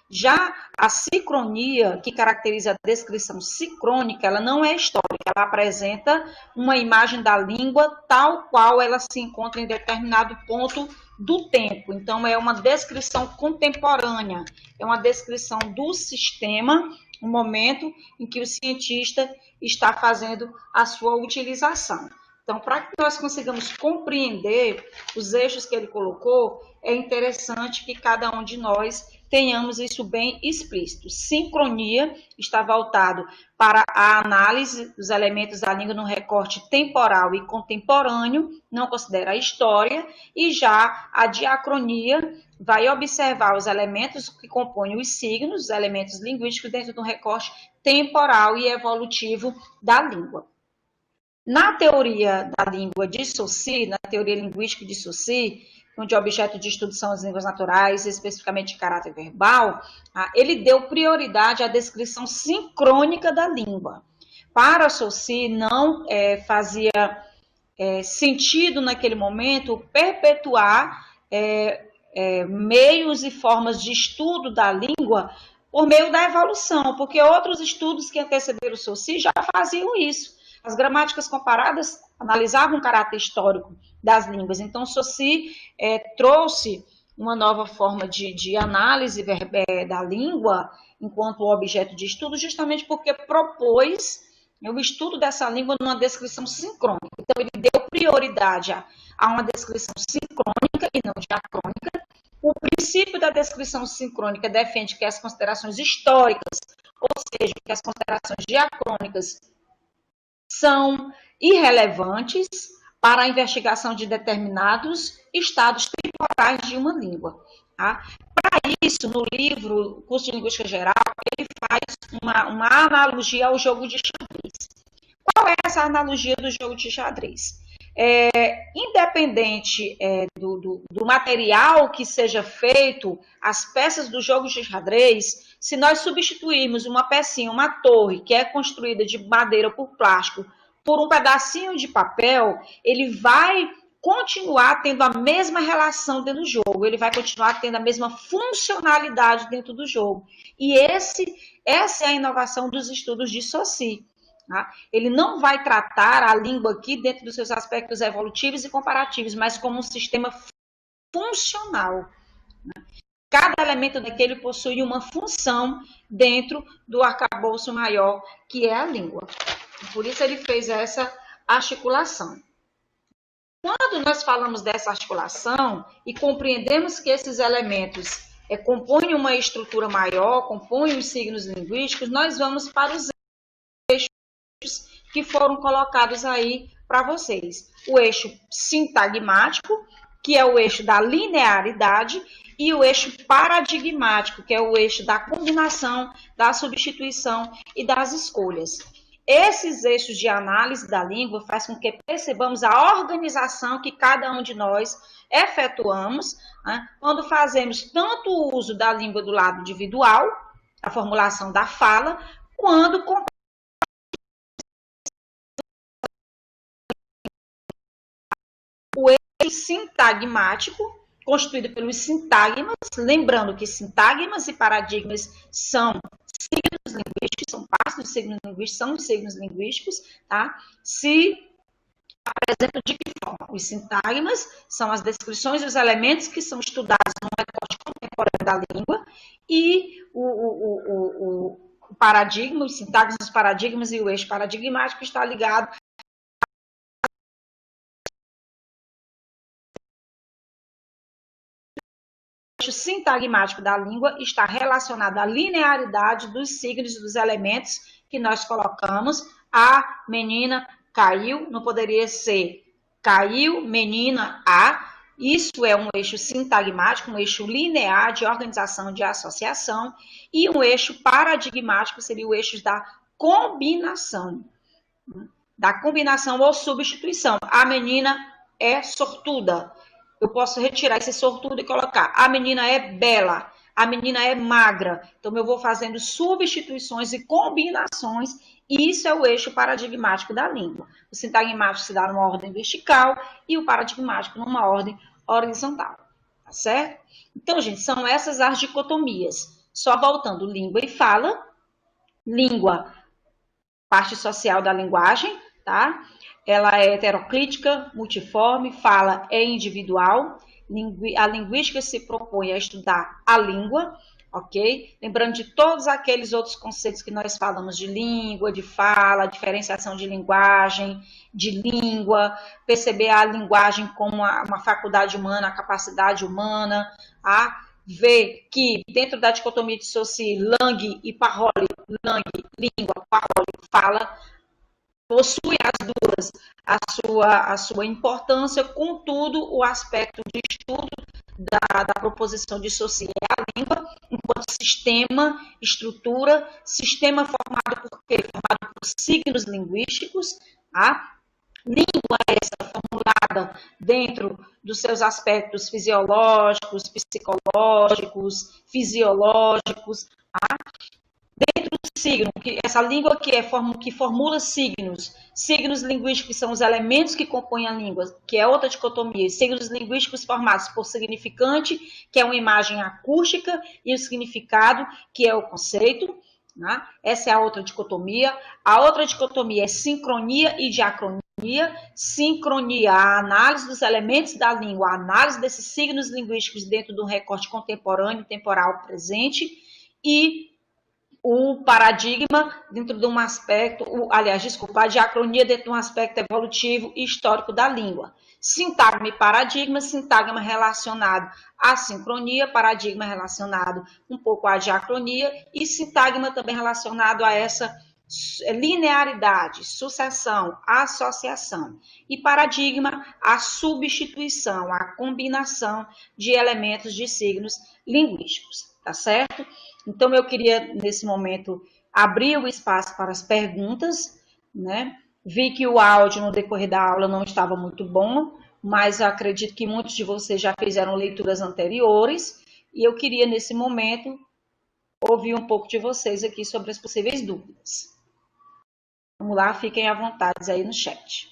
Já a sincronia, que caracteriza a descrição sincrônica, ela não é histórica, ela apresenta uma imagem da língua tal qual ela se encontra em determinado ponto do tempo. Então, é uma descrição contemporânea, é uma descrição do sistema, no momento em que o cientista está fazendo a sua utilização. Então, para que nós consigamos compreender os eixos que ele colocou, é interessante que cada um de nós tenhamos isso bem explícito. Sincronia está voltado para a análise dos elementos da língua no recorte temporal e contemporâneo, não considera a história, e já a diacronia vai observar os elementos que compõem os signos, os elementos linguísticos dentro do recorte temporal e evolutivo da língua. Na teoria da língua de Saussure, na teoria linguística de Saussure, onde o objeto de estudo são as línguas naturais, especificamente de caráter verbal, ele deu prioridade à descrição sincrônica da língua. Para Saussure, não fazia sentido naquele momento perpetuar meios e formas de estudo da língua por meio da evolução, porque outros estudos que antecederam Saussure já faziam isso. As gramáticas comparadas analisavam o caráter histórico das línguas. Então, Saussure trouxe uma nova forma de análise da língua enquanto objeto de estudo, justamente porque propôs o estudo dessa língua numa descrição sincrônica. Então, ele deu prioridade a uma descrição sincrônica e não diacrônica. O princípio da descrição sincrônica defende que as considerações históricas, ou seja, que as considerações diacrônicas, são irrelevantes para a investigação de determinados estados temporais de uma língua. Tá? Para isso, no livro Curso de Linguística Geral, ele faz uma analogia ao jogo de xadrez. Qual é essa analogia do jogo de xadrez? Independente do material que seja feito, as peças do jogo de xadrez, se nós substituirmos uma pecinha, uma torre, que é construída de madeira por plástico, por um pedacinho de papel, ele vai continuar tendo a mesma relação dentro do jogo, ele vai continuar tendo a mesma funcionalidade dentro do jogo. E essa é a inovação dos estudos de Saussure. Tá? Ele não vai tratar a língua aqui dentro dos seus aspectos evolutivos e comparativos, mas como um sistema funcional. Né? Cada elemento daquele possui uma função dentro do arcabouço maior, que é a língua. Por isso ele fez essa articulação. Quando nós falamos dessa articulação e compreendemos que esses elementos compõem uma estrutura maior, compõem os signos linguísticos, nós vamos para os eixos que foram colocados aí para vocês. O eixo sintagmático, que é o eixo da linearidade, e o eixo paradigmático, que é o eixo da combinação, da substituição e das escolhas. Esses eixos de análise da língua faz com que percebamos a organização que cada um de nós efetuamos, né, quando fazemos tanto o uso da língua do lado individual, a formulação da fala, quando o eixo sintagmático, constituído pelos sintagmas, lembrando que sintagmas e paradigmas são signos linguísticos, são partes dos signos linguísticos, são os signos linguísticos, tá? Se apresentam de que forma? Os sintagmas são as descrições dos elementos que são estudados no recorte contemporâneo da língua, e o paradigma, os sintagmas, os paradigmas e o eixo paradigmático está ligado o eixo sintagmático da língua está relacionado à linearidade dos signos dos elementos que nós colocamos. A menina caiu, não poderia ser caiu, menina, a. Isso é um eixo sintagmático, um eixo linear de organização de associação, e um eixo paradigmático seria o eixo da combinação ou substituição. A menina é sortuda. Eu posso retirar esse sortudo e colocar a menina é bela, a menina é magra. Então, eu vou fazendo substituições e combinações, e isso é o eixo paradigmático da língua. O sintagmático se dá numa ordem vertical e o paradigmático numa ordem horizontal. Tá certo? Então, gente, são essas as dicotomias. Só voltando, língua e fala. Língua, parte social da linguagem, tá? Ela é heteroclítica, multiforme, fala é individual. A linguística se propõe a estudar a língua, ok? Lembrando de todos aqueles outros conceitos que nós falamos de língua, de fala, diferenciação de linguagem, de língua, perceber a linguagem como uma faculdade humana, a capacidade humana, a ver que dentro da dicotomia de Saussure, langue e parole, langue, língua, parole, fala, possui as duas a sua importância, contudo, o aspecto de estudo da proposição de Saussure é a língua, enquanto sistema, estrutura, sistema formado por quê? Formado por signos linguísticos, tá? Língua essa formulada dentro dos seus aspectos fisiológicos, psicológicos, fisiológicos, tá? Dentro do signo, essa língua que formula signos, signos linguísticos são os elementos que compõem a língua, que é outra dicotomia, signos linguísticos formados por significante, que é uma imagem acústica, e o significado, que é o conceito, né? Essa é a outra dicotomia. A outra dicotomia é sincronia e diacronia. Sincronia, a análise dos elementos da língua, a análise desses signos linguísticos dentro do recorte contemporâneo, temporal, presente, e o paradigma dentro de um aspecto, a diacronia dentro de um aspecto evolutivo e histórico da língua. Sintagma e paradigma, sintagma relacionado à sincronia, paradigma relacionado um pouco à diacronia, e sintagma também relacionado a essa linearidade, sucessão, associação. E paradigma, a substituição, a combinação de elementos de signos linguísticos, tá certo? Então, eu queria, nesse momento, abrir o espaço para as perguntas, né? Vi que o áudio no decorrer da aula não estava muito bom, mas eu acredito que muitos de vocês já fizeram leituras anteriores, e eu queria, nesse momento, ouvir um pouco de vocês aqui sobre as possíveis dúvidas. Vamos lá, fiquem à vontade aí no chat.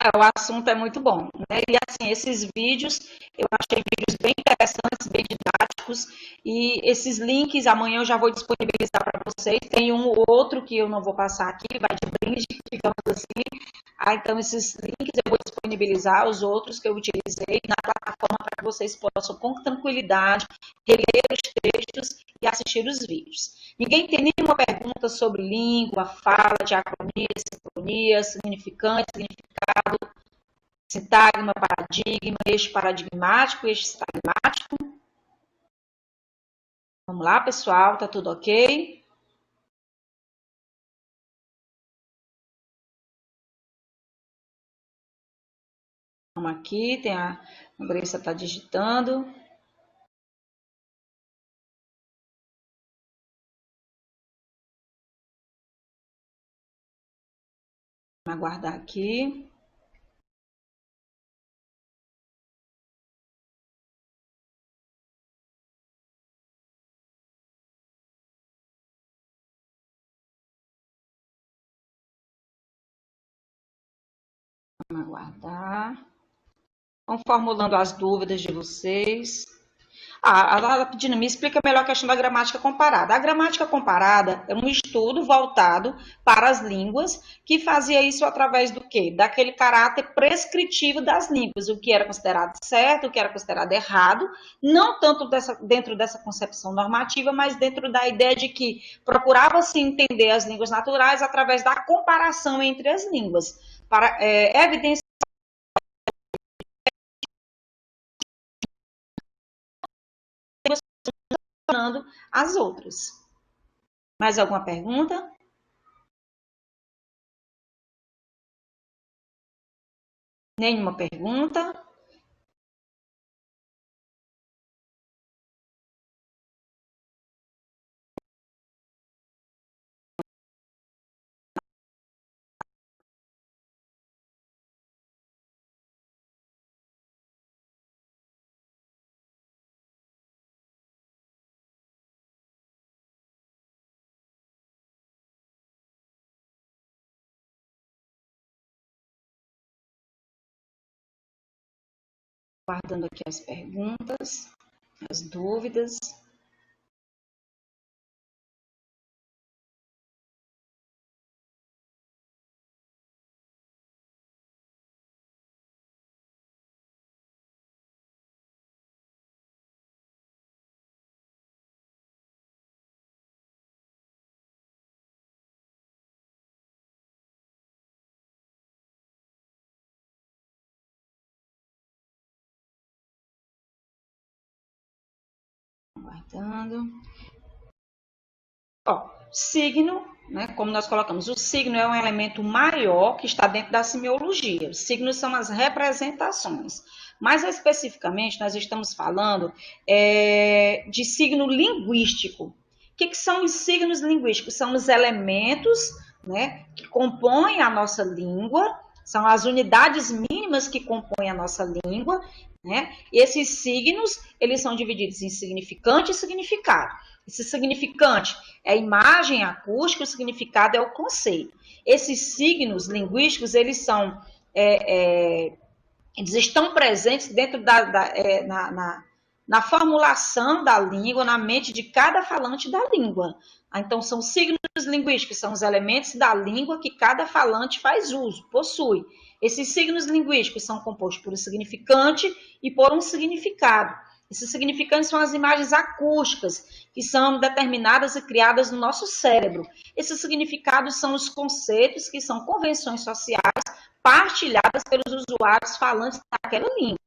O assunto é muito bom, né? E assim, esses vídeos, eu achei vídeos bem interessantes, bem didáticos, e esses links amanhã eu já vou disponibilizar para vocês. Tem um ou outro que eu não vou passar aqui, vai de brinde, digamos assim. Então, esses links eu vou disponibilizar, os outros que eu utilizei na plataforma para que vocês possam, com tranquilidade, reler os textos e assistir os vídeos. Ninguém tem nenhuma pergunta sobre língua, fala, diacronia, sincronia, significante, significado, sintagma, paradigma, eixo paradigmático, eixo sintagmático. Vamos lá, pessoal, tá tudo ok? Vamos aqui, tem a Andressa está digitando. Vamos aguardar aqui. Vamos aguardar. Vão formulando as dúvidas de vocês. A pedindo, me explica melhor a questão da gramática comparada. A gramática comparada é um estudo voltado para as línguas que fazia isso através do quê? Daquele caráter prescritivo das línguas, o que era considerado certo, o que era considerado errado, não tanto dentro dessa concepção normativa, mas dentro da ideia de que procurava-se entender as línguas naturais através da comparação entre as línguas, para evidenciar as outras. Mais alguma pergunta? Nenhuma pergunta? Guardando aqui as perguntas, as dúvidas. Aguardando. Ó, signo, né, como nós colocamos, o signo é um elemento maior que está dentro da semiologia. Os signos são as representações. Mais especificamente, nós estamos falando de signo linguístico. O que são os signos linguísticos? São os elementos, né, que compõem a nossa língua, são as unidades mínimas que compõem a nossa língua, né? E esses signos, eles são divididos em significante e significado. Esse significante é a imagem acústica, o significado é o conceito. Esses signos linguísticos, eles são, eles estão presentes dentro na formulação da língua, na mente de cada falante da língua. Então, são signos linguísticos, são os elementos da língua que cada falante faz uso, possui. Esses signos linguísticos são compostos por um significante e por um significado. Esses significantes são as imagens acústicas, que são determinadas e criadas no nosso cérebro. Esses significados são os conceitos, que são convenções sociais partilhadas pelos usuários falantes daquela língua.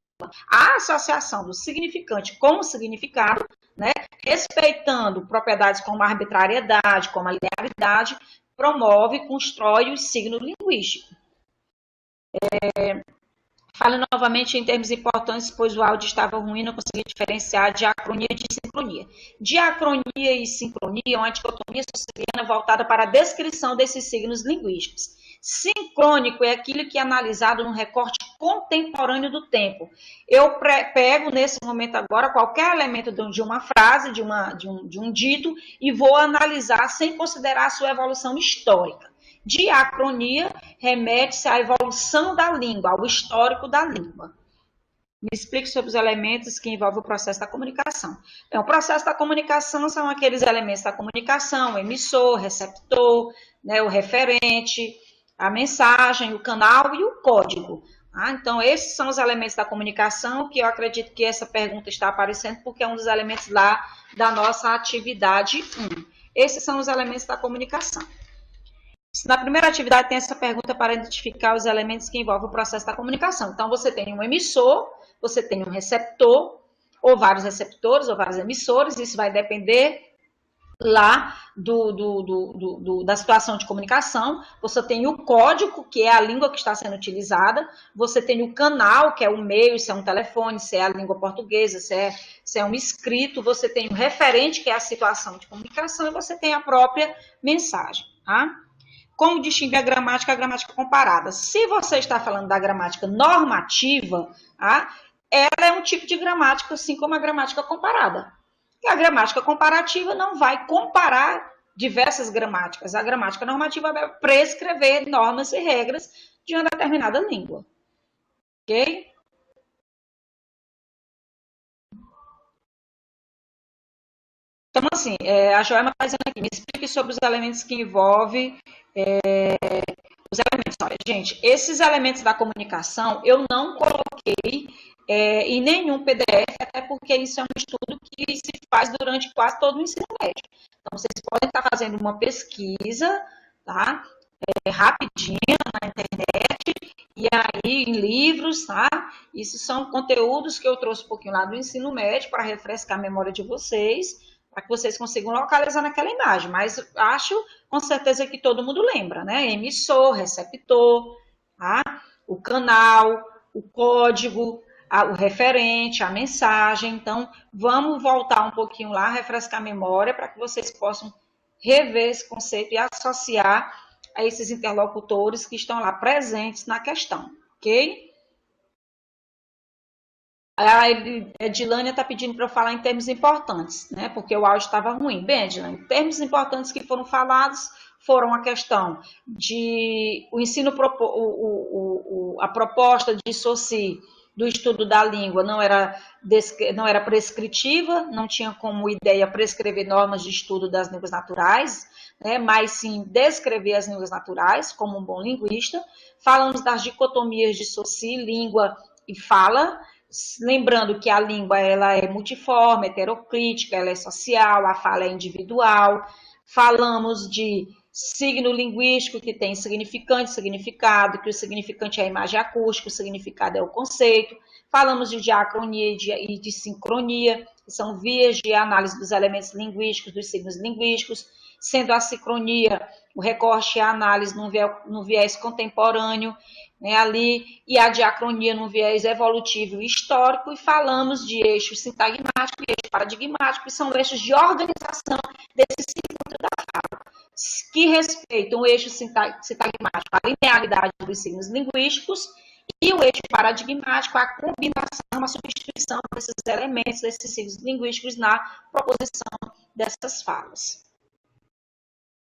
A associação do significante com o significado, né, respeitando propriedades como a arbitrariedade, como a linearidade, promove e constrói o signo linguístico. Falo novamente em termos importantes, pois o áudio estava ruim, não consegui diferenciar diacronia de sincronia. Diacronia e sincronia é uma dicotomia socialiana voltada para a descrição desses signos linguísticos. Sincrônico é aquilo que é analisado num recorte contemporâneo do tempo. Eu pego, nesse momento agora, qualquer elemento de uma frase, de um dito, e vou analisar sem considerar a sua evolução histórica. Diacronia remete-se à evolução da língua, ao histórico da língua. Me explique sobre os elementos que envolvem o processo da comunicação. Então, o processo da comunicação são aqueles elementos da comunicação, o emissor, o receptor, né, o referente, a mensagem, o canal e o código. Então, esses são os elementos da comunicação, que eu acredito que essa pergunta está aparecendo porque é um dos elementos lá da nossa atividade 1. Esses são os elementos da comunicação. Na primeira atividade tem essa pergunta para identificar os elementos que envolvem o processo da comunicação. Então, você tem um emissor, você tem um receptor, ou vários receptores, ou vários emissores, isso vai depender lá da situação de comunicação. Você tem o código, que é a língua que está sendo utilizada, você tem o canal, que é o meio, se é um telefone, se é a língua portuguesa, se é um escrito, você tem o referente, que é a situação de comunicação, e você tem a própria mensagem, tá? Como distinguir a gramática comparada? Se você está falando da gramática normativa, ela é um tipo de gramática, assim como a gramática comparada. E a gramática comparativa não vai comparar diversas gramáticas. A gramática normativa vai prescrever normas e regras de uma determinada língua. ok? Então, assim, a Joelma está dizendo aqui, me explique sobre os elementos que envolvem os elementos. Olha, gente, esses elementos da comunicação eu não coloquei em nenhum PDF, até porque isso é um estudo que se faz durante quase todo o ensino médio. Então, vocês podem estar fazendo uma pesquisa, tá? Rapidinho na internet, e aí em livros, tá? Isso são conteúdos que eu trouxe um pouquinho lá do ensino médio para refrescar a memória de vocês, para que vocês consigam localizar naquela imagem. Mas acho com certeza que todo mundo lembra, né? Emissor, receptor, tá? O canal, o código, o referente, a mensagem. Então, vamos voltar um pouquinho lá, refrescar a memória, para que vocês possam rever esse conceito e associar a esses interlocutores que estão lá presentes na questão, ok? A Edilânia está pedindo para eu falar em termos importantes, né? Porque o áudio estava ruim. Bem, Edilânia, termos importantes que foram falados foram a questão de o ensino, a proposta de Saussure do estudo da língua não era prescritiva, não tinha como ideia prescrever normas de estudo das línguas naturais, né, mas sim descrever as línguas naturais como um bom linguista. Falamos das dicotomias de Saussure, língua e fala, lembrando que a língua ela é multiforme, heterocrítica, ela é social, a fala é individual. Falamos de signo linguístico, que tem significante, significado, que o significante é a imagem acústica, o significado é o conceito. Falamos de diacronia e de sincronia, que são vias de análise dos elementos linguísticos, dos signos linguísticos, sendo a sincronia o recorte e a análise no viés contemporâneo, né, ali, e a diacronia no viés evolutivo e histórico, e falamos de eixo sintagmático e eixo paradigmático, que são eixos de organização desse circuito da fala, que respeitam o eixo sintagmático, a linearidade dos signos linguísticos, e o eixo paradigmático, a combinação, a substituição desses elementos, desses signos linguísticos na proposição dessas falas.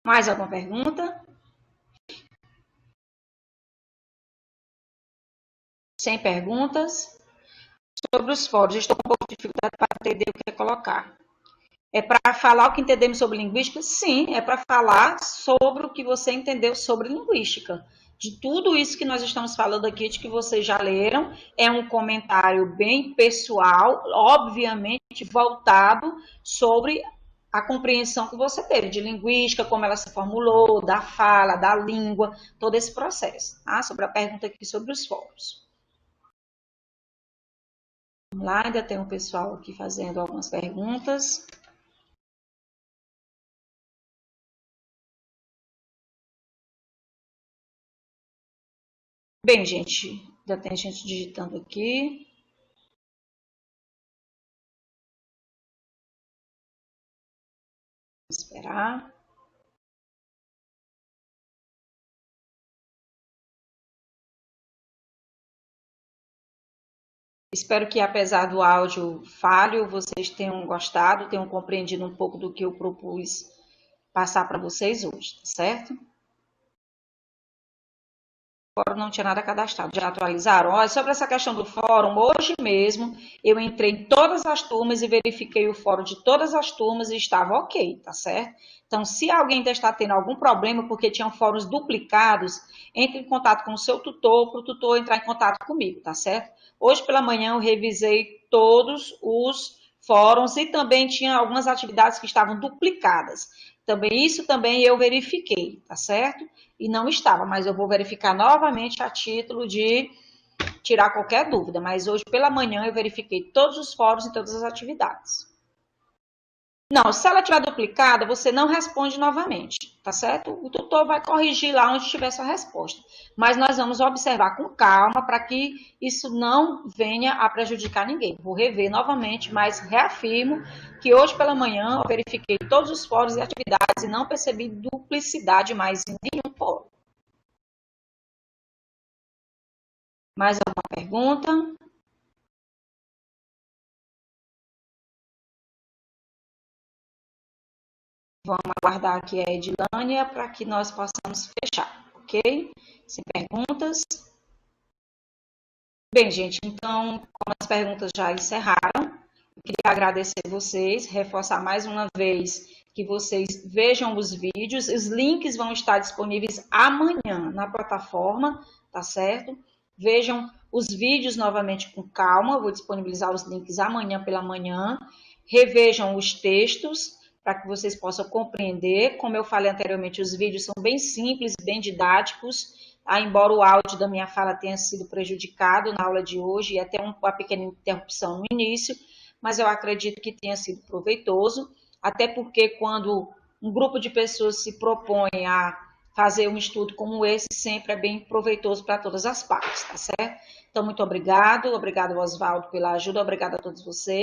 Mais alguma pergunta? Sem perguntas? Sobre os fóruns, estou com um pouco de dificuldade para entender o que é colocar. É para falar o que entendemos sobre linguística? Sim, é para falar sobre o que você entendeu sobre linguística. De tudo isso que nós estamos falando aqui, de que vocês já leram, é um comentário bem pessoal, obviamente voltado sobre a compreensão que você teve de linguística, como ela se formulou, da fala, da língua, todo esse processo. Tá? Sobre a pergunta aqui sobre os fóruns. Vamos lá, ainda tem um pessoal aqui fazendo algumas perguntas. Bem, gente, já tem gente digitando aqui. Vou esperar. Espero que, apesar do áudio falho, vocês tenham gostado, tenham compreendido um pouco do que eu propus passar para vocês hoje, tá certo? Fórum não tinha nada cadastrado, já atualizaram? Olha, sobre essa questão do fórum, hoje mesmo eu entrei em todas as turmas e verifiquei o fórum de todas as turmas e estava ok, tá certo? Então, se alguém ainda está tendo algum problema porque tinham fóruns duplicados, entre em contato com o seu tutor, para o tutor entrar em contato comigo, tá certo? Hoje pela manhã eu revisei todos os fóruns e também tinha algumas atividades que estavam duplicadas. Isso também eu verifiquei, tá certo? E não estava, mas eu vou verificar novamente a título de tirar qualquer dúvida. Mas hoje pela manhã eu verifiquei todos os fóruns e todas as atividades. Não, se ela tiver duplicada, você não responde novamente, tá certo? O tutor vai corrigir lá onde tiver sua resposta. Mas nós vamos observar com calma para que isso não venha a prejudicar ninguém. Vou rever novamente, mas reafirmo que hoje pela manhã eu verifiquei todos os fóruns e atividades e não percebi duplicidade mais em nenhum fórum. Mais alguma pergunta? Vamos aguardar aqui a Edilânia para que nós possamos fechar, ok? Sem perguntas. Bem, gente, então, como as perguntas já encerraram, eu queria agradecer vocês, reforçar mais uma vez que vocês vejam os vídeos, os links vão estar disponíveis amanhã na plataforma, tá certo? Vejam os vídeos novamente com calma, eu vou disponibilizar os links amanhã pela manhã, revejam os textos para que vocês possam compreender. Como eu falei anteriormente, os vídeos são bem simples, bem didáticos, tá? Embora o áudio da minha fala tenha sido prejudicado na aula de hoje e até uma pequena interrupção no início, mas eu acredito que tenha sido proveitoso, até porque quando um grupo de pessoas se propõe a fazer um estudo como esse, sempre é bem proveitoso para todas as partes, tá certo? Então, muito obrigado, obrigado, Oswaldo, pela ajuda, obrigado a todos vocês.